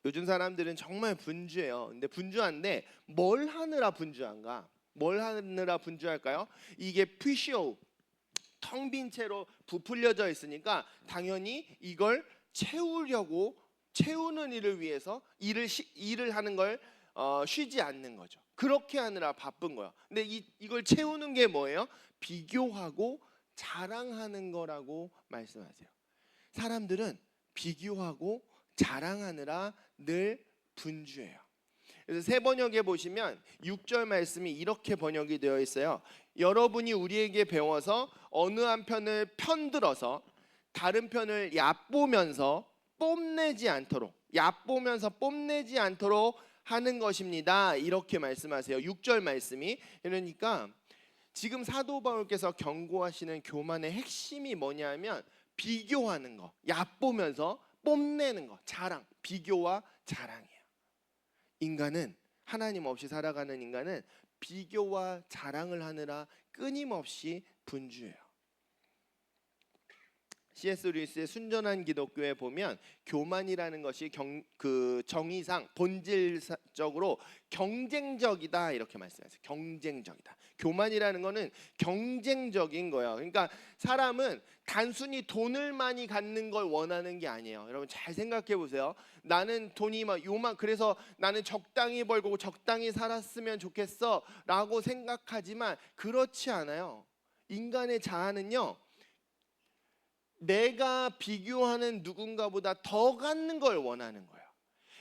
요즘 사람들은 정말 분주해요. 근데 분주한데 뭘 하느라 분주한가? 뭘 하느라 분주할까요? 이게 프리쇼 텅 빈 채로 부풀려져 있으니까 당연히 이걸 채우는 일을 위해서 일을 하는 걸 쉬지 않는 거죠. 그렇게 하느라 바쁜 거예요. 근데 이걸 채우는 게 뭐예요? 비교하고 자랑하는 거라고 말씀하세요. 사람들은 비교하고 자랑하느라 늘 분주해요. 그래서 새 번역에 보시면 6절 말씀이 이렇게 번역이 되어 있어요. 여러분이 우리에게 배워서 어느 한 편을 편들어서 다른 편을 얕보면서 뽐내지 않도록 하는 것입니다. 이렇게 말씀하세요. 6절 말씀이. 그러니까 지금 사도 바울께서 경고하시는 교만의 핵심이 뭐냐면 비교하는 거, 얕보면서 뽐내는 거, 자랑, 비교와 자랑이에요. 인간은 하나님 없이 살아가는 인간은 비교와 자랑을 하느라 끊임없이 분주해요. C.S. 루이스의 순전한 기독교에 보면 교만이라는 것이 정의상 본질적으로 경쟁적이다 이렇게 말씀하세요. 경쟁적이다. 교만이라는 것은 경쟁적인 거예요. 그러니까 사람은 단순히 돈을 많이 갖는 걸 원하는 게 아니에요. 여러분 잘 생각해 보세요. 나는 돈이 그래서 나는 적당히 벌고 적당히 살았으면 좋겠어라고 생각하지만 그렇지 않아요. 인간의 자아는요. 내가 비교하는 누군가보다 더 갖는 걸 원하는 거예요.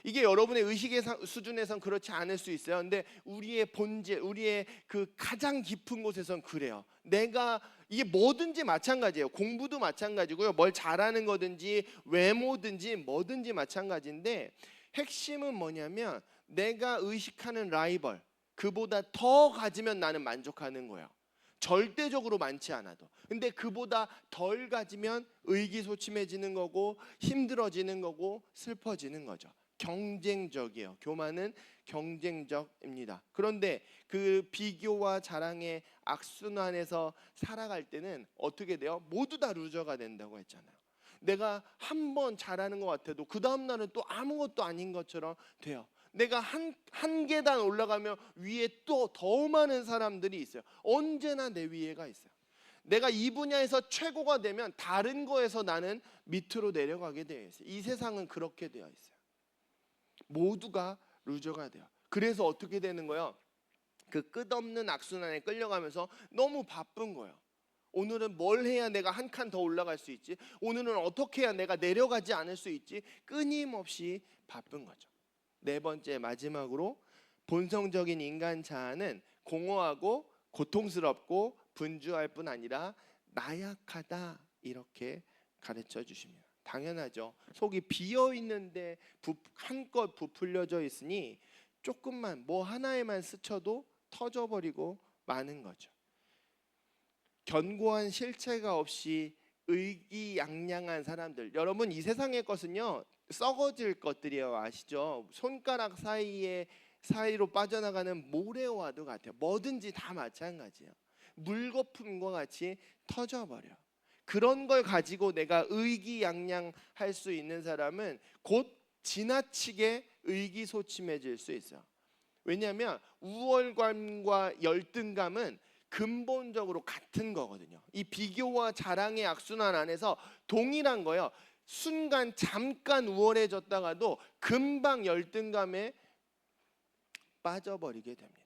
이게 여러분의 의식의 수준에선 그렇지 않을 수 있어요. 근데 우리의 본질, 우리의 그 가장 깊은 곳에선 그래요. 이게 뭐든지 마찬가지예요. 공부도 마찬가지고요. 뭘 잘하는 거든지 외모든지 뭐든지 마찬가지인데 핵심은 뭐냐면 내가 의식하는 라이벌, 그보다 더 가지면 나는 만족하는 거예요. 절대적으로 많지 않아도. 근데 그보다 덜 가지면 의기소침해지는 거고 힘들어지는 거고 슬퍼지는 거죠. 경쟁적이에요. 교만은 경쟁적입니다. 그런데 그 비교와 자랑의 악순환에서 살아갈 때는 어떻게 돼요? 모두 다 루저가 된다고 했잖아요. 내가 한 번 잘하는 것 같아도 그 다음 날은 또 아무것도 아닌 것처럼 돼요. 내가 한 계단 올라가면 위에 또 더 많은 사람들이 있어요. 언제나 내 위에가 있어요. 내가 이 분야에서 최고가 되면 다른 거에서 나는 밑으로 내려가게 되어 있어요. 이 세상은 그렇게 되어 있어요. 모두가 루저가 돼요. 그래서 어떻게 되는 거예요? 그 끝없는 악순환에 끌려가면서 너무 바쁜 거예요. 오늘은 뭘 해야 내가 한 칸 더 올라갈 수 있지? 오늘은 어떻게 해야 내가 내려가지 않을 수 있지? 끊임없이 바쁜 거죠. 네 번째 마지막으로 본성적인 인간 자아는 공허하고 고통스럽고 분주할 뿐 아니라 나약하다 이렇게 가르쳐 주십니다. 당연하죠. 속이 비어 있는데 한껏 부풀려져 있으니 조금만 뭐 하나에만 스쳐도 터져버리고 마는 거죠. 견고한 실체가 없이 의기양양한 사람들. 여러분 이 세상의 것은요 썩어질 것들이에요. 아시죠? 손가락 사이로 빠져나가는 모래와도 같아요. 뭐든지 다 마찬가지예요. 물거품과 같이 터져버려. 그런 걸 가지고 내가 의기양양할 수 있는 사람은 곧 지나치게 의기소침해질 수 있어요. 왜냐하면 우월감과 열등감은 근본적으로 같은 거거든요. 이 비교와 자랑의 악순환 안에서 동일한 거예요. 순간 잠깐 우월해졌다가도 금방 열등감에 빠져버리게 됩니다.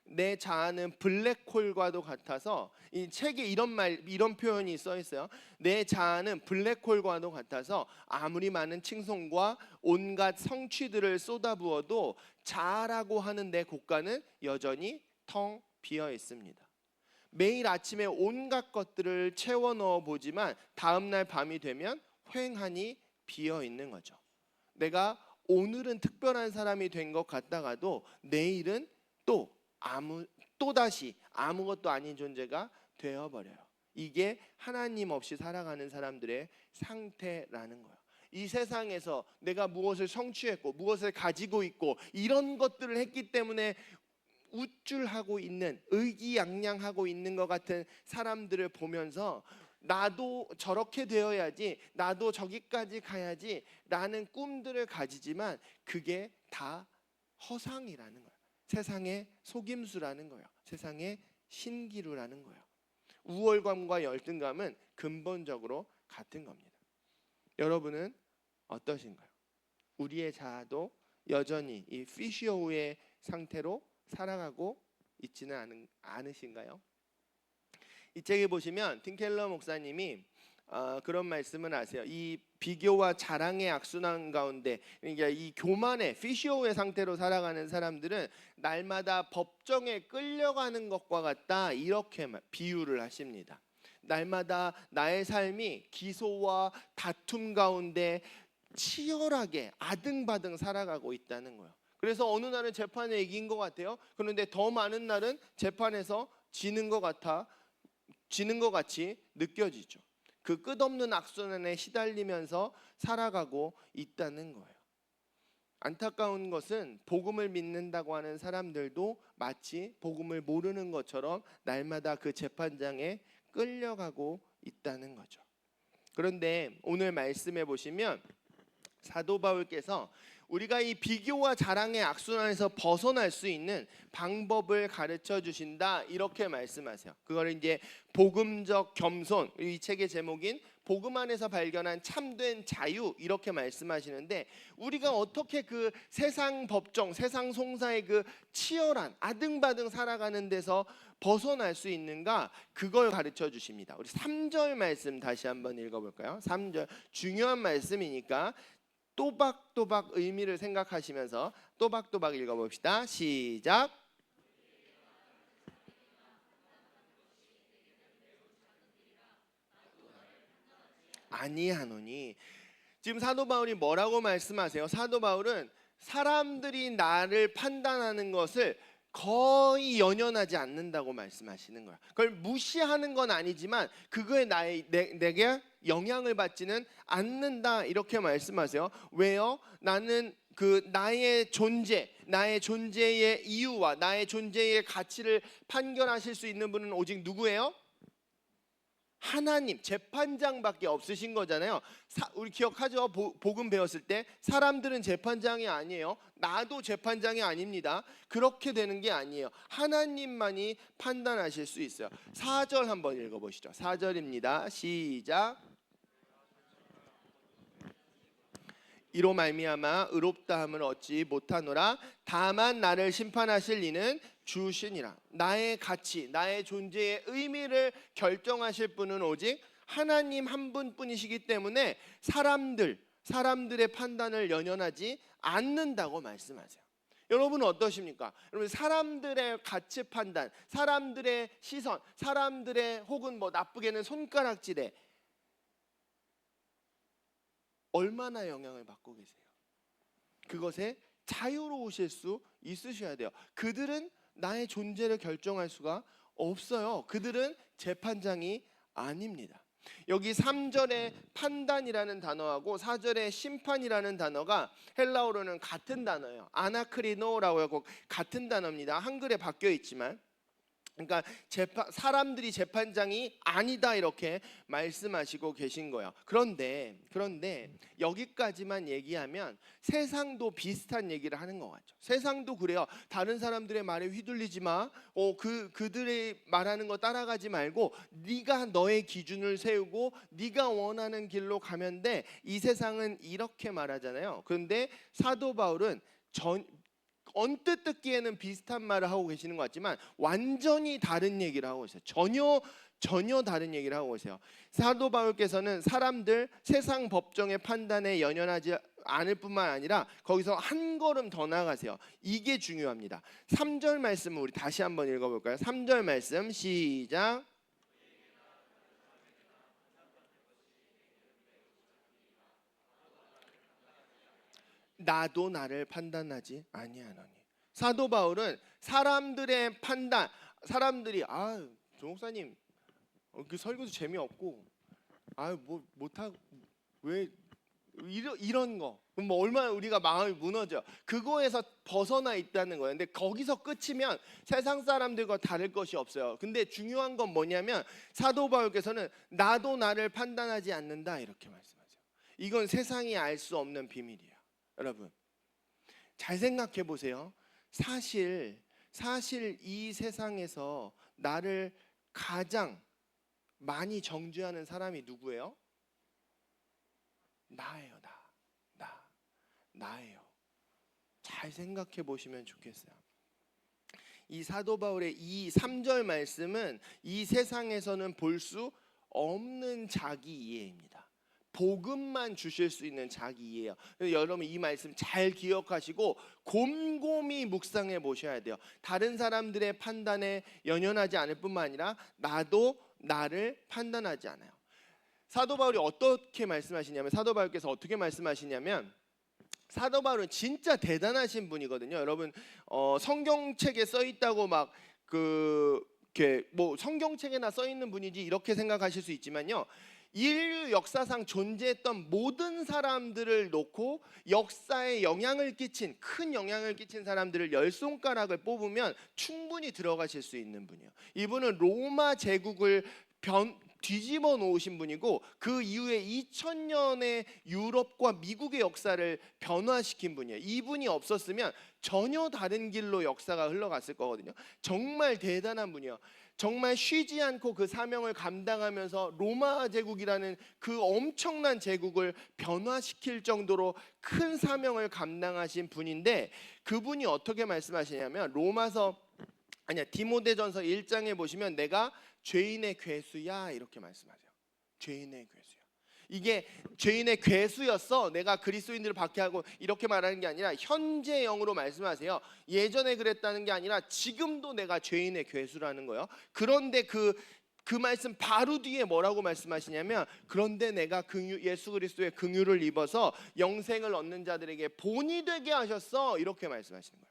내 자아는 블랙홀과도 같아서, 이 책에 이런 표현이 써 있어요. 내 자아는 블랙홀과도 같아서 아무리 많은 칭송과 온갖 성취들을 쏟아부어도 자아라고 하는 내 곳간은 여전히 텅 비어 있습니다. 매일 아침에 온갖 것들을 채워 넣어 보지만 다음날 밤이 되면 휑하니 비어 있는 거죠. 내가 오늘은 특별한 사람이 된 것 같다가도 내일은 또다시 아무것도 아닌 존재가 되어버려요. 이게 하나님 없이 살아가는 사람들의 상태라는 거예요. 이 세상에서 내가 무엇을 성취했고 무엇을 가지고 있고 이런 것들을 했기 때문에 우쭐하고 있는, 의기양양하고 있는 것 같은 사람들을 보면서 나도 저렇게 되어야지, 나도 저기까지 가야지 라는 꿈들을 가지지만 그게 다 허상이라는 거예요. 세상의 속임수라는 거예요. 세상의 신기루라는 거예요. 우월감과 열등감은 근본적으로 같은 겁니다. 여러분은 어떠신가요? 우리의 자아도 여전히 이 피시오의 상태로 살아가고 있지는 않으신가요? 이 책에 보시면 팀 켈러 목사님이 그런 말씀을 하세요. 이 비교와 자랑의 악순환 가운데, 그러니까 이 교만의 피시오의 상태로 살아가는 사람들은 날마다 법정에 끌려가는 것과 같다, 이렇게 비유를 하십니다. 날마다 나의 삶이 기소와 다툼 가운데 치열하게 아등바등 살아가고 있다는 거예요. 그래서 어느 날은 재판에 이긴 것 같아요. 그런데 더 많은 날은 재판에서 지는 것 같이 느껴지죠. 그 끝없는 악순환에 시달리면서 살아가고 있다는 거예요. 안타까운 것은 복음을 믿는다고 하는 사람들도 마치 복음을 모르는 것처럼 날마다 그 재판장에 끌려가고 있다는 거죠. 그런데 오늘 말씀해 보시면 사도 바울께서 우리가 이 비교와 자랑의 악순환에서 벗어날 수 있는 방법을 가르쳐 주신다, 이렇게 말씀하세요. 그걸 이제 복음적 겸손, 이 책의 제목인 복음 안에서 발견한 참된 자유, 이렇게 말씀하시는데, 우리가 어떻게 그 세상 법정, 세상 송사의 그 치열한 아등바등 살아가는 데서 벗어날 수 있는가, 그걸 가르쳐 주십니다. 우리 3절 말씀 다시 한번 읽어볼까요? 3절 중요한 말씀이니까 또박또박 의미를 생각하시면서 또박또박 읽어봅시다. 시작. 아니하노니. 지금 사도 바울이 뭐라고 말씀하세요? 사도 바울은 사람들이 나를 판단하는 것을 거의 연연하지 않는다고 말씀하시는 거야. 그걸 무시하는 건 아니지만 그거에 내게 영향을 받지는 않는다, 이렇게 말씀하세요. 왜요? 나는 나의 존재, 나의 존재의 이유와 나의 존재의 가치를 판결하실 수 있는 분은 오직 누구예요? 하나님, 재판장밖에 없으신 거잖아요. 우리 기억하죠? 복음 배웠을 때 사람들은 재판장이 아니에요. 나도 재판장이 아닙니다. 그렇게 되는 게 아니에요. 하나님만이 판단하실 수 있어요. 4절 한번 읽어보시죠. 4절입니다. 시작. 이로 말미암아 의롭다함을 얻지 못하노라. 다만 나를 심판하실 이는 주시니라. 나의 가치, 나의 존재의 의미를 결정하실 분은 오직 하나님 한 분뿐이시기 때문에 사람들의 판단을 연연하지 않는다고 말씀하세요. 여러분은 어떠십니까? 여러분, 사람들의 가치 판단, 사람들의 시선, 사람들의 혹은 나쁘게는 손가락질에 얼마나 영향을 받고 계세요? 그것에 자유로우실 수 있으셔야 돼요. 그들은 나의 존재를 결정할 수가 없어요. 그들은 재판장이 아닙니다. 여기 3절의 판단이라는 단어하고 4절의 심판이라는 단어가 헬라어로는 같은 단어예요. 아나크리노라고 하고 같은 단어입니다. 한글에 바뀌어 있지만 그러니까 사람들이 재판장이 아니다 이렇게 말씀하시고 계신 거예요. 그런데 여기까지만 얘기하면 세상도 비슷한 얘기를 하는 것 같죠. 세상도 그래요. 다른 사람들의 말에 휘둘리지 마. 그들의 말하는 거 따라가지 말고 네가 너의 기준을 세우고 네가 원하는 길로 가면 돼. 이 세상은 이렇게 말하잖아요. 그런데 사도 바울은 언뜻 듣기에는 비슷한 말을 하고 계시는 것 같지만 완전히 다른 얘기를 하고 있어요. 전혀 다른 얘기를 하고 계세요. 사도 바울께서는 사람들 세상 법정의 판단에 연연하지 않을 뿐만 아니라 거기서 한 걸음 더 나아가세요. 이게 중요합니다. 3절 말씀을 우리 다시 한번 읽어볼까요? 3절 말씀 시작. 나도 나를 판단하지 아니하노니. 사도 바울은 사람들의 판단, 사람들이 조 목사님 그 설교도 재미없고 뭐 못하고 왜 이런 거 뭐 얼마나 우리가 마음이 무너져. 그거에서 벗어나 있다는 거예요. 근데 거기서 끝이면 세상 사람들과 다를 것이 없어요. 근데 중요한 건 뭐냐면 사도 바울께서는 나도 나를 판단하지 않는다 이렇게 말씀하세요. 이건 세상이 알 수 없는 비밀이에요. 여러분 잘 생각해 보세요. 사실 이 세상에서 나를 가장 많이 정죄하는 사람이 누구예요? 나예요. 나예요. 잘 생각해 보시면 좋겠어요. 이 사도 바울의 이 3절 말씀은 이 세상에서는 볼 수 없는 자기 이해입니다. 복음만 주실 수 있는 자기 이해예요. 여러분 이 말씀 잘 기억하시고 곰곰이 묵상해 보셔야 돼요. 다른 사람들의 판단에 연연하지 않을 뿐만 아니라 나도 나를 판단하지 않아요. 사도 바울이 어떻게 말씀하시냐면 사도 바울은 진짜 대단하신 분이거든요. 여러분 성경책에 써 있다고 막 뭐 성경책에나 써 있는 분이지 이렇게 생각하실 수 있지만요. 인류 역사상 존재했던 모든 사람들을 놓고 역사에 큰 영향을 끼친 사람들을 10손가락을 뽑으면 충분히 들어가실 수 있는 분이에요. 이분은 로마 제국을 뒤집어 놓으신 분이고 그 이후에 2000년의 유럽과 미국의 역사를 변화시킨 분이에요. 이분이 없었으면 전혀 다른 길로 역사가 흘러갔을 거거든요. 정말 대단한 분이에요. 정말 쉬지 않고 그 사명을 감당하면서 로마 제국이라는 그 엄청난 제국을 변화시킬 정도로 큰 사명을 감당하신 분인데 그분이 어떻게 말씀하시냐면 디모데전서 1장에 보시면 내가 죄인의 괴수야 이렇게 말씀하세요. 죄인의 괴수야. 이게 죄인의 괴수였어. 내가 그리스도인들을 박해하고 이렇게 말하는 게 아니라 현재형으로 말씀하세요. 예전에 그랬다는 게 아니라 지금도 내가 죄인의 괴수라는 거예요. 그런데 그 말씀 바로 뒤에 뭐라고 말씀하시냐면 그런데 내가 예수 그리스도의 긍휼을 입어서 영생을 얻는 자들에게 본이 되게 하셨어 이렇게 말씀하시는 거예요.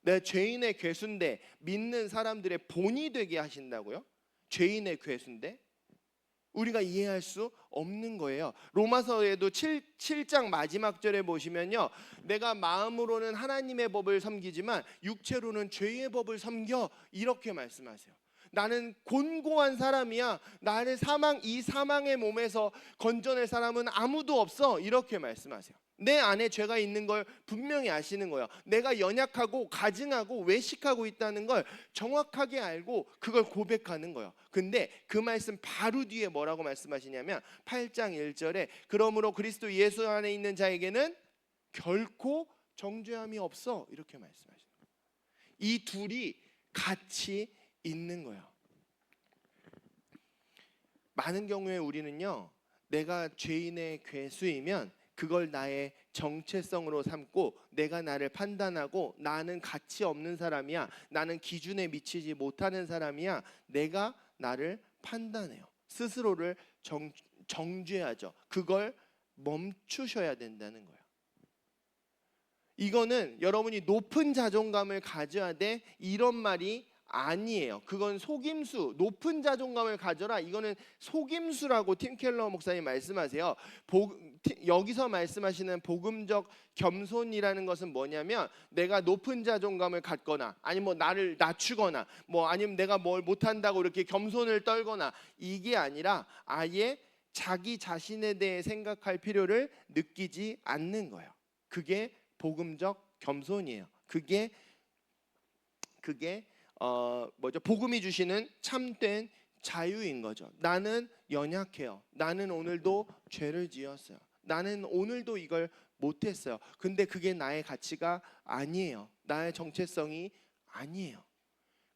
내 죄인의 괴수인데 믿는 사람들의 본이 되게 하신다고요? 죄인의 괴수인데? 우리가 이해할 수 없는 거예요. 로마서에도 7장 마지막 절에 보시면요. 내가 마음으로는 하나님의 법을 섬기지만 육체로는 죄의 법을 섬겨 이렇게 말씀하세요. 나는 곤고한 사람이야. 나를 이 사망의 몸에서 건져낼 사람은 아무도 없어 이렇게 말씀하세요. 내 안에 죄가 있는 걸 분명히 아시는 거예요. 내가 연약하고 가증하고 외식하고 있다는 걸 정확하게 알고 그걸 고백하는 거예요. 근데 그 말씀 바로 뒤에 뭐라고 말씀하시냐면 8장 1절에 그러므로 그리스도 예수 안에 있는 자에게는 결코 정죄함이 없어 이렇게 말씀하시는 거예요. 이 둘이 같이 있는 거예요. 많은 경우에 우리는요. 내가 죄인의 괴수이면 그걸 나의 정체성으로 삼고 내가 나를 판단하고 나는 가치 없는 사람이야. 나는 기준에 미치지 못하는 사람이야. 내가 나를 판단해요. 스스로를 정죄하죠. 그걸 멈추셔야 된다는 거예요. 이거는 여러분이 높은 자존감을 가져야 돼 이런 말이 아니에요. 그건 속임수, 높은 자존감을 가져라. 이거는 속임수라고 팀 켈러 목사님 말씀하세요. 여기서 말씀하시는 복음적 겸손이라는 것은 뭐냐면 내가 높은 자존감을 갖거나 아니면 뭐 나를 낮추거나 뭐 아니면 내가 뭘 못한다고 이렇게 겸손을 떨거나 이게 아니라 아예 자기 자신에 대해 생각할 필요를 느끼지 않는 거예요. 그게 복음적 겸손이에요. 그게 복음이 주시는 참된 자유인 거죠. 나는 연약해요. 나는 오늘도 죄를 지었어요. 나는 오늘도 이걸 못했어요. 근데 그게 나의 가치가 아니에요. 나의 정체성이 아니에요.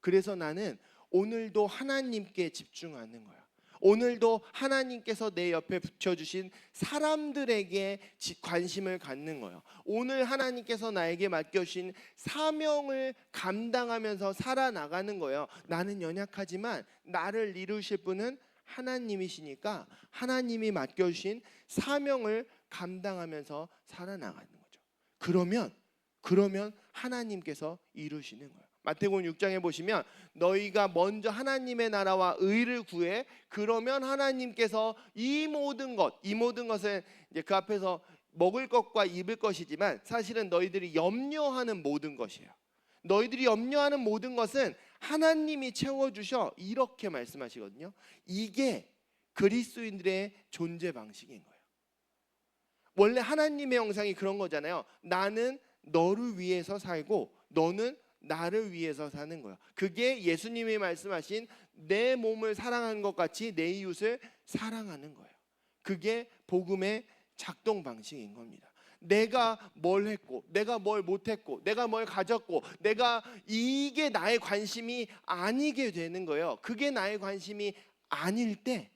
그래서 나는 오늘도 하나님께 집중하는 거예요. 오늘도 하나님께서 내 옆에 붙여주신 사람들에게 관심을 갖는 거예요. 오늘 하나님께서 나에게 맡겨주신 사명을 감당하면서 살아나가는 거예요. 나는 연약하지만 나를 이루실 분은 하나님이시니까 하나님이 맡겨주신 사명을 감당하면서 살아나가는 거죠. 그러면 하나님께서 이루시는 거예요. 마태복음 6장에 보시면 너희가 먼저 하나님의 나라와 의를 구해 그러면 하나님께서 이 모든 것은 이제 그 앞에서 먹을 것과 입을 것이지만 사실은 너희들이 염려하는 모든 것이에요. 너희들이 염려하는 모든 것은 하나님이 채워주셔 이렇게 말씀하시거든요. 이게 그리스도인들의 존재 방식인 거예요. 원래 하나님의 형상이 그런 거잖아요. 나는 너를 위해서 살고 너는 나를 위해서 사는 거예요. 그게 예수님이 말씀하신 내 몸을 사랑하는 것 같이 내 이웃을 사랑하는 거예요. 그게 복음의 작동 방식인 겁니다. 내가 뭘 했고 내가 뭘 못했고 내가 뭘 가졌고 내가 이게 나의 관심이 아니게 되는 거예요. 그게 나의 관심이 아닐 때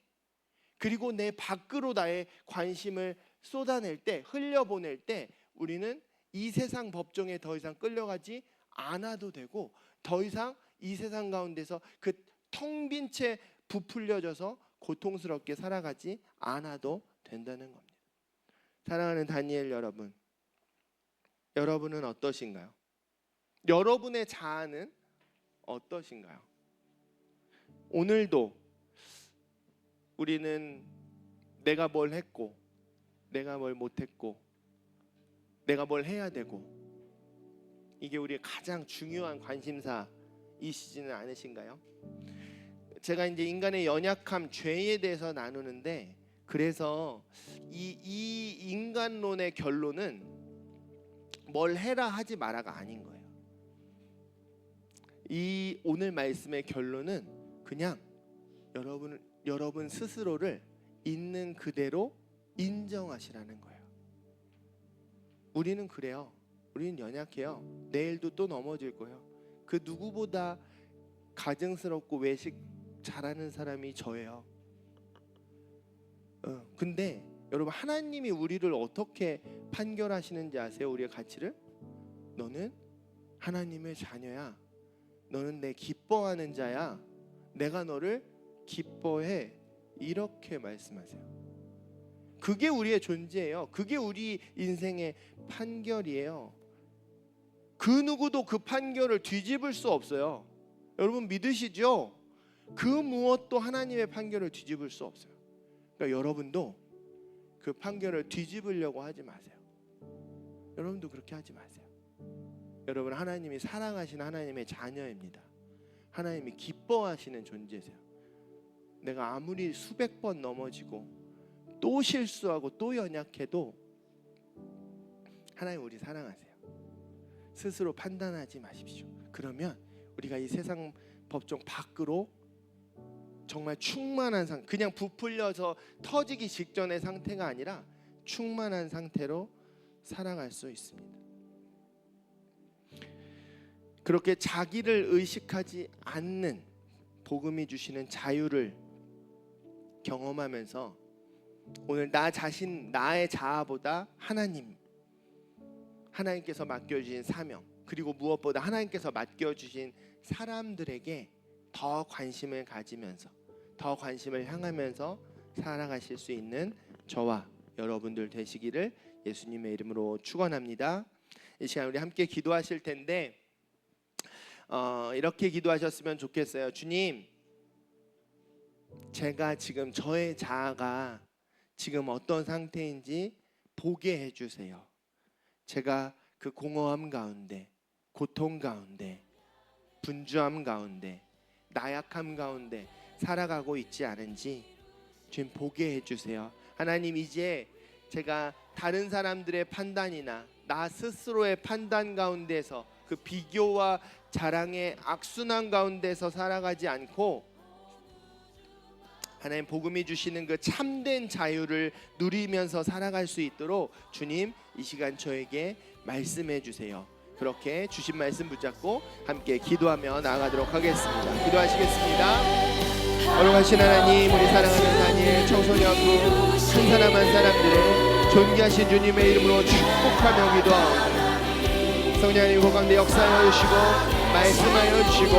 그리고 내 밖으로 나의 관심을 쏟아낼 때 흘려보낼 때 우리는 이 세상 법정에 더 이상 끌려가지 않아도 되고 더 이상 이 세상 가운데서 그 텅 빈 채 부풀려져서 고통스럽게 살아가지 않아도 된다는 겁니다. 사랑하는 다니엘 여러분, 여러분은 어떠신가요? 여러분의 자아는 어떠신가요? 오늘도 우리는 내가 뭘 했고 내가 뭘 못했고 내가 뭘 해야 되고 이게 우리의 가장 중요한 관심사이시지는 않으신가요? 제가 이제 인간의 연약함, 죄에 대해서 나누는데 그래서 이 인간론의 결론은 뭘 해라 하지 마라가 아닌 거예요. 이 오늘 말씀의 결론은 그냥 여러분 스스로를 있는 그대로 인정하시라는 거예요. 우리는 그래요. 우리는 연약해요. 내일도 또 넘어질 거예요. 그 누구보다 가증스럽고 외식 잘하는 사람이 저예요. 근데 여러분 하나님이 우리를 어떻게 판결하시는지 아세요? 우리의 가치를? 너는 하나님의 자녀야. 너는 내 기뻐하는 자야. 내가 너를 기뻐해. 이렇게 말씀하세요. 그게 우리의 존재예요. 그게 우리 인생의 판결이에요. 그 누구도 그 판결을 뒤집을 수 없어요. 여러분 믿으시죠? 그 무엇도 하나님의 판결을 뒤집을 수 없어요. 그러니까 여러분도 그 판결을 뒤집으려고 하지 마세요. 여러분도 그렇게 하지 마세요. 여러분 하나님이 사랑하시는 하나님의 자녀입니다. 하나님이 기뻐하시는 존재세요. 내가 아무리 수백 번 넘어지고 또 실수하고 또 연약해도 하나님 우리 사랑하세요. 스스로 판단하지 마십시오. 그러면 우리가 이 세상 법정 밖으로 정말 충만한 그냥 부풀려서 터지기 직전의 상태가 아니라 충만한 상태로 살아갈 수 있습니다. 그렇게 자기를 의식하지 않는 복음이 주시는 자유를 경험하면서 오늘 나 자신 나의 자아보다 하나님께서 맡겨주신 사명 그리고 무엇보다 하나님께서 맡겨주신 사람들에게 더 관심을 가지면서 더 관심을 향하면서 살아가실 수 있는 저와 여러분들 되시기를 예수님의 이름으로 축원합니다. 이 시간 우리 함께 기도하실 텐데 이렇게 기도하셨으면 좋겠어요. 주님, 제가 지금 저의 자아가 지금 어떤 상태인지 보게 해주세요. 제가 그 공허함 가운데, 고통 가운데, 분주함 가운데, 나약함 가운데 살아가고 있지 않은지 주님 보게 해주세요. 하나님, 이제 제가 다른 사람들의 판단이나 나 스스로의 판단 가운데서 그 비교와 자랑의 악순환 가운데서 살아가지 않고 하나님 복음이 주시는 그 참된 자유를 누리면서 살아갈 수 있도록 주님 이 시간 저에게 말씀해 주세요. 그렇게 주신 말씀 붙잡고 함께 기도하며 나아가도록 하겠습니다. 기도하시겠습니다. 거룩하신 하나님, 우리 사랑하는 다니엘 청소년부 한 사람 한 사람들의 존귀하신 주님의 이름으로 축복하며 기도하옵니다. 성령 하나님 그 가운데 역사하여 주시고 말씀하여 주시고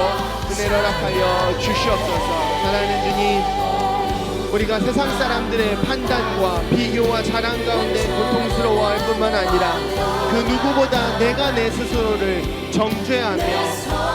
은혜를 허락하여 주시옵소서. 사랑하는 주님, 우리가 세상 사람들의 판단과 비교와 자랑 가운데 고통스러워할 뿐만 아니라 그 누구보다 내가 내 스스로를 정죄하며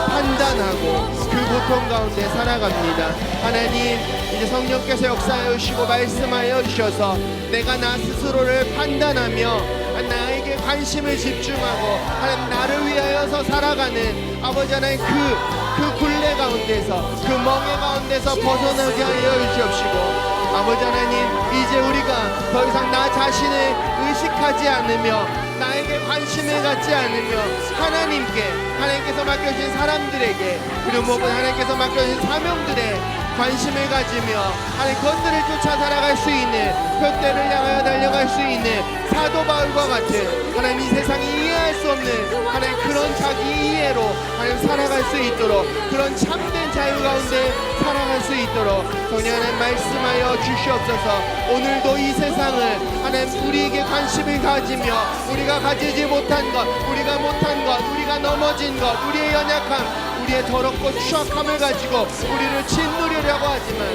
판단하고 그 고통 가운데 살아갑니다. 하나님, 이제 성령께서 역사하여 주시고 말씀하여 주셔서 내가 나 스스로를 판단하며 나에게 관심을 집중하고 하나님 나를 위하여서 살아가는 아버지 하나님 그 굴레 가운데서 그 멍에 가운데서 벗어나게 하여 주시옵시고 아버지 하나님, 이제 우리가 더 이상 나 자신을 의식하지 않으며 나에게 관심을 갖지 않으며 하나님께서 맡겨주신 사람들에게 그리고 무엇보다 하나님께서 맡겨주신 사명들에 관심을 가지며 하나님 그것들을 쫓아 살아갈 수 있는 표대를 향하여 달려갈 수 있는 사도 바울과 같은 하나님 이 세상이 이해할 수 없는 하나님 그런 자기 이해로 하나님 살아갈 수 있도록 그런 참된 자유 가운데 살아갈 수 있도록 성령 하나님 말씀하여 주시옵소서. 오늘도 이 세상을 하나님 우리에게 관심을 가지며 우리가 가지지 못한 것, 우리가 못한 것, 우리가 넘어진 것, 우리의 연약함, 우리의 더럽고 추악함을 가지고 우리를 짓누르려고 하지만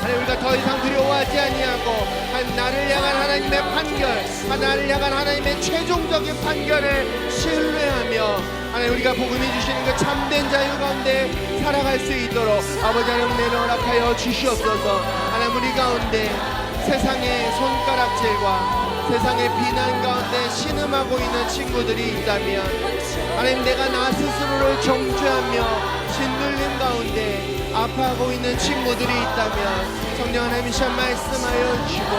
하나님 우리가 더 이상 두려워하지 아니하고 나를 향한 하나님의 판결, 나를 향한 하나님의 최종적인 판결을 신뢰하며 하나님 우리가 복음이 주시는 그 참된 자유 가운데 살아갈 수 있도록 아버지 하나님 은혜를 허락하여 주시옵소서. 하나님 우리 가운데 세상의 손가락질과 세상의 비난 가운데 신음하고 있는 친구들이 있다면 하나님 내가 나 스스로를 정죄하며 짓눌림 가운데 아파하고 있는 친구들이 있다면 성령 하나님이 시간 말씀하여 주시고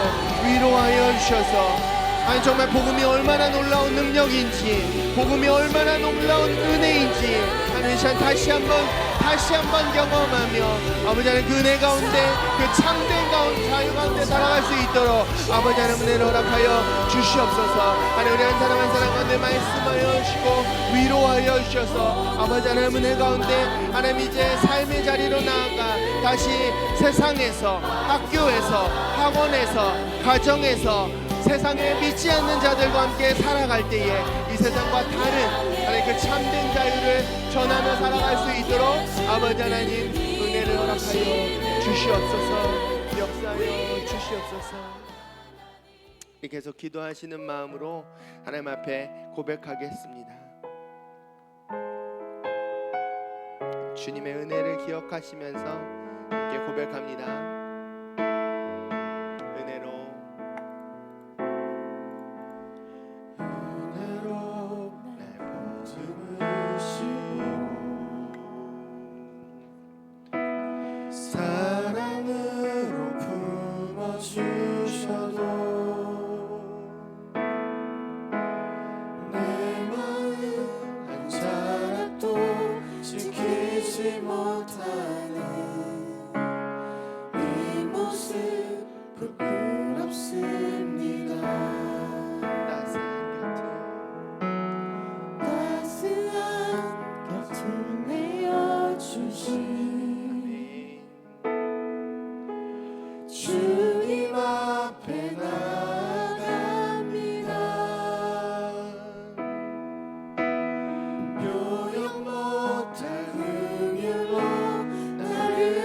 위로하여 주셔서 아니 정말 복음이 얼마나 놀라운 능력인지 복음이 얼마나 놀라운 은혜인지 하나님 시간 다시 한번 경험하며 아버지 하나님 그 은혜 가운데 그 참된 가운데 자유 가운데 살아갈 수 있도록 아버지 하나님 은혜를 허락하여 주시옵소서. 하나님 우리 한 사람 한 사람 가운데 말씀하여 주시고 위로하여 주셔서 아버지 하나님 은혜 가운데 하나님 이제 삶의 자리로 나아가 다시 세상에서 학교에서 학원에서 가정에서 세상에 믿지 않는 자들과 함께 살아갈 때에 이 세상과 다른 하나님 그 참된 자유를 전하며 살아갈 수 있도록 아버지 하나님 은혜를 허락하여 주시옵소서. 역사하여 주시옵소서. 계속 기도하시는 마음으로 하나님 앞에 고백하겠습니다. 주님의 은혜를 기억하시면서 함께 고백합니다. 사랑으로 품어주셔도 내 마음 한 자락도 지키지 못하는 이 모습 부끄럽습니다. 따스한 곁을 내어주신 주님 앞에 나갑니다. 묘용 못할 긍휼로 나를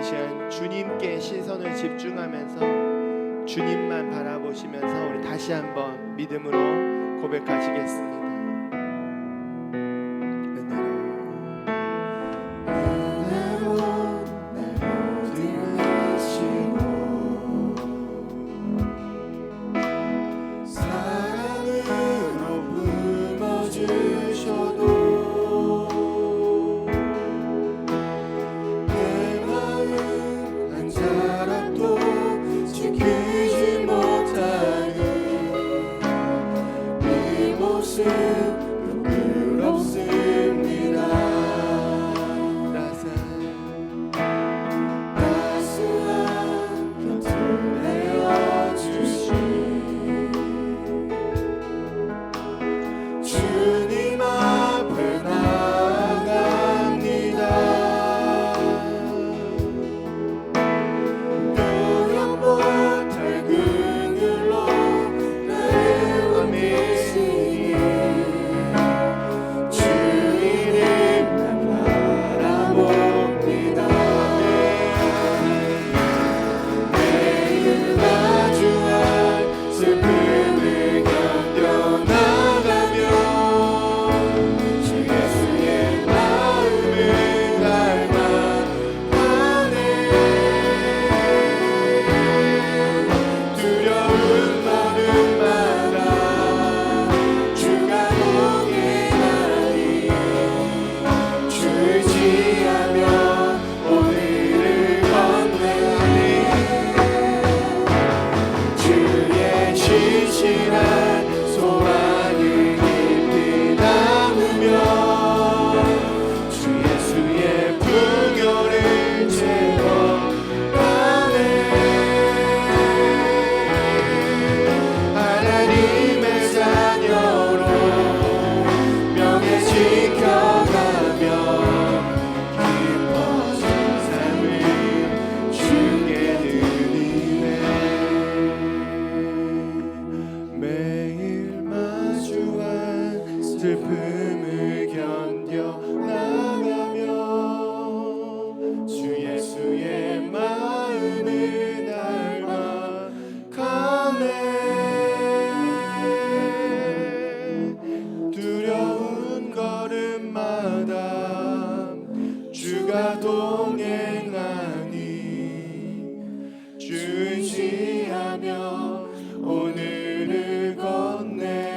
시간 주님께 시선을 집중하면서 주님만 바라보시면서 우리 다시 한번 믿음으로 고백하시겠습니다. 슬픔을 견뎌 나가며 주 예수의 마음을 닮아가네. 두려운 걸음마다 주가 동행하니 주 의지하며 오늘을 건네.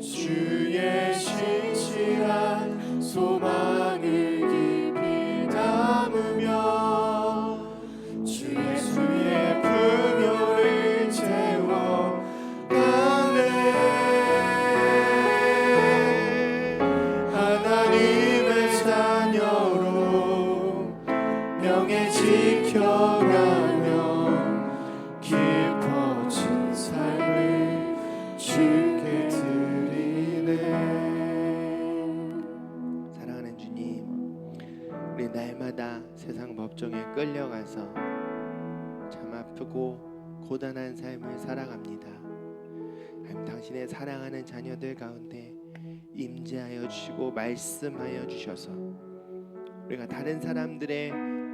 주의 신실한 소망을 깊이 담으며 주 예수의 풍요를 채워가네. 하나님의 자녀로 명예 지켜가며 깊어진 삶을 주께 사랑하는 주님, 우리 날마다 세상 법정에 끌려가서 참 아프고 고단한 삶을 살아갑니다. 하나님, 당신의 사랑하는 자녀들 가운데 임재하여 주시고 말씀하여 주셔서 우리가 다른 사람들의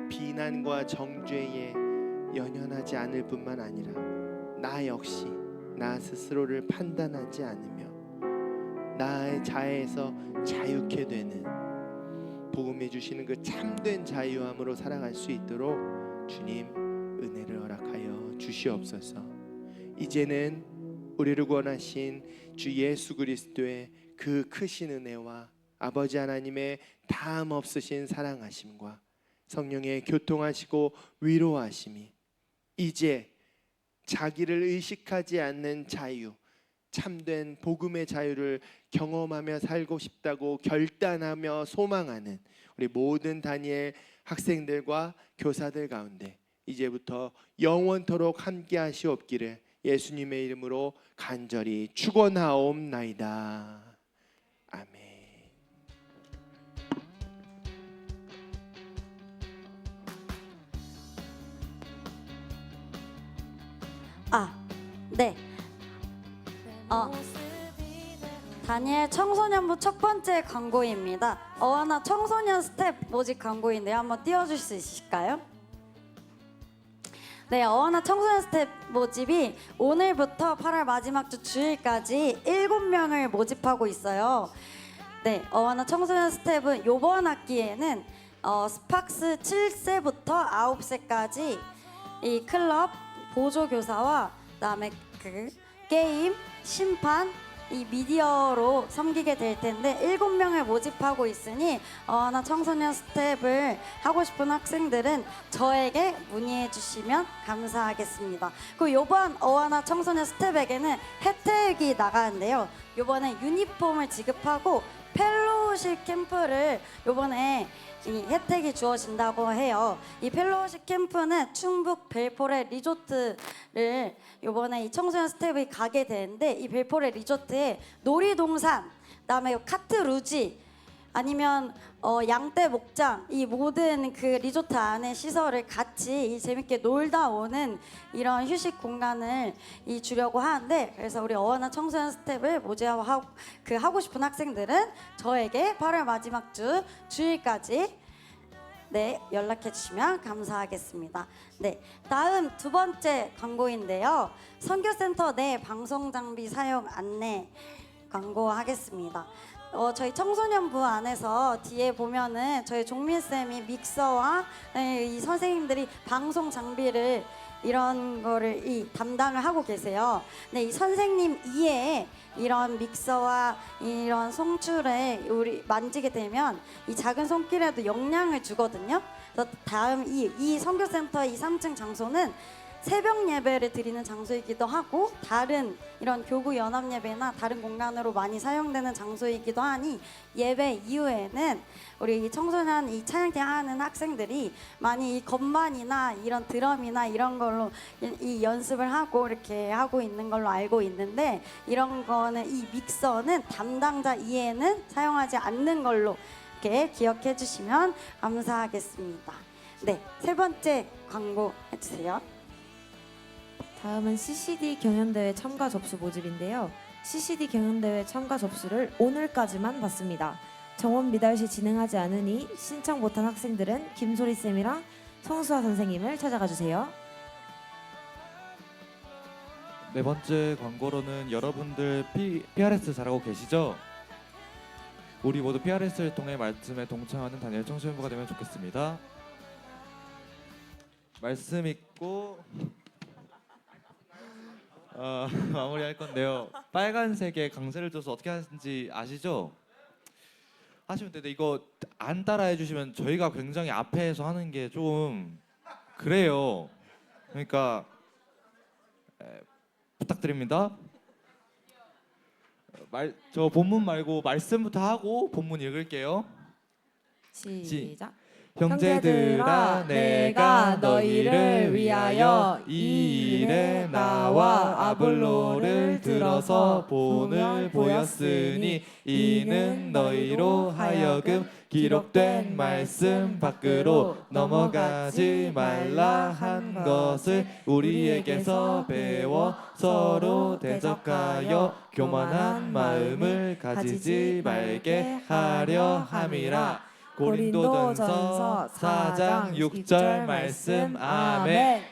비난과 정죄에 연연하지 않을 뿐만 아니라 나 역시 나 스스로를 판단하지 않으며 나의 자애에서 자유케 되는 복음이 주시는 그 참된 자유함으로 살아갈 수 있도록 주님 은혜를 허락하여 주시옵소서. 이제는 우리를 구원하신 주 예수 그리스도의 그 크신 은혜와 아버지 하나님의 다함 없으신 사랑하심과 성령의 교통하시고 위로하심이 이제 자기를 의식하지 않는 자유, 참된 복음의 자유를 경험하며 살고 싶다고 결단하며 소망하는 우리 모든 다니엘 학생들과 교사들 가운데 이제부터 영원토록 함께 하시옵기를 예수님의 이름으로 간절히 축원하옵나이다. 아멘. 네. 다니엘 청소년부 첫 번째 광고입니다. 어하나 청소년 스텝 모집 광고인데요. 한번 띄워줄 수 있으실까요? 네, 어하나 청소년 스텝 모집이 오늘부터 8월 마지막 주 주일까지 7명을 모집하고 있어요. 네, 어하나 청소년 스텝은 이번 학기에는 스팍스 7세부터 9세까지 이 클럽 보조교사와 그다음에 그 게임, 심판, 이 미디어로 섬기게 될 텐데 7명을 모집하고 있으니 어하나 청소년 스텝을 하고 싶은 학생들은 저에게 문의해 주시면 감사하겠습니다. 그리고 이번 어하나 청소년 스텝에게는 혜택이 나가는데요. 이번에 유니폼을 지급하고 펠로우십 캠프를 이번에 이 혜택이 주어진다고 해요. 이 펠로우십 캠프는 충북 벨포레 리조트를 이번에 이 청소년 스텝이 가게 되는데 이 벨포레 리조트에 놀이동산, 그다음에 카트 루지 아니면 양떼 목장 이 모든 그 리조트 안에 시설을 같이 이 재밌게 놀다 오는 이런 휴식 공간을 이 주려고 하는데 그래서 우리 어하나 청소년 스텝을 하고 싶은 학생들은 저에게 8월 마지막 주 주일까지 네 연락해 주시면 감사하겠습니다. 네, 다음 두 번째 광고인데요. 선교센터 내 방송 장비 사용 안내 광고하겠습니다. 저희 청소년부 안에서 뒤에 보면은 저희 종민 쌤이 믹서와 이 선생님들이 방송 장비를 이런 거를 이 담당을 하고 계세요. 네, 이 선생님 이외에 이런 믹서와 이런 송출에 우리 만지게 되면 이 작은 손길에도 영향을 주거든요. 그래서 다음 이 선교센터 이 3층 장소는 새벽 예배를 드리는 장소이기도 하고 다른 이런 교구 연합 예배나 다른 공간으로 많이 사용되는 장소이기도 하니 예배 이후에는 우리 이 청소년 이 찬양팀 하는 학생들이 많이 이 건반이나 이런 드럼이나 이런 걸로 이 연습을 하고 이렇게 하고 있는 걸로 알고 있는데 이런 거는 이 믹서는 담당자 이외에는 사용하지 않는 걸로 이렇게 기억해 주시면 감사하겠습니다. 네, 세 번째 광고 해주세요. 다음은 CCD 경연대회 참가 접수 모집인데요. CCD 경연대회 참가 접수를 오늘까지만 받습니다. 정원 미달시 진행하지 않으니 신청 못한 학생들은 김소리쌤이랑 성수아 선생님을 찾아가 주세요. 네 번째 광고로는 여러분들 PRS 잘하고 계시죠? 우리 모두 PRS를 통해 말씀에 동참하는 다니엘 청소년부가 되면 좋겠습니다. 말씀 읽고 마무리할 건데요. 빨간색에 강세를 줘서 어떻게 하는지 아시죠? 하시면 되는데 이거 안 따라해 주시면 저희가 굉장히 앞에서 하는 게 좀 그래요. 그러니까 부탁드립니다. 저 본문 말고 말씀부터 하고 본문 읽을게요. 시작. 형제들아 내가 너희를 위하여 이 일에 나와 아볼로를 들어서 본을 보였으니 이는 너희로 하여금 기록된 말씀 밖으로 넘어가지 말라 한 것을 우리에게서 배워 서로 대적하여 교만한 마음을 가지지 말게 하려 함이라. 고린도전서 4장 6절 말씀. 아멘.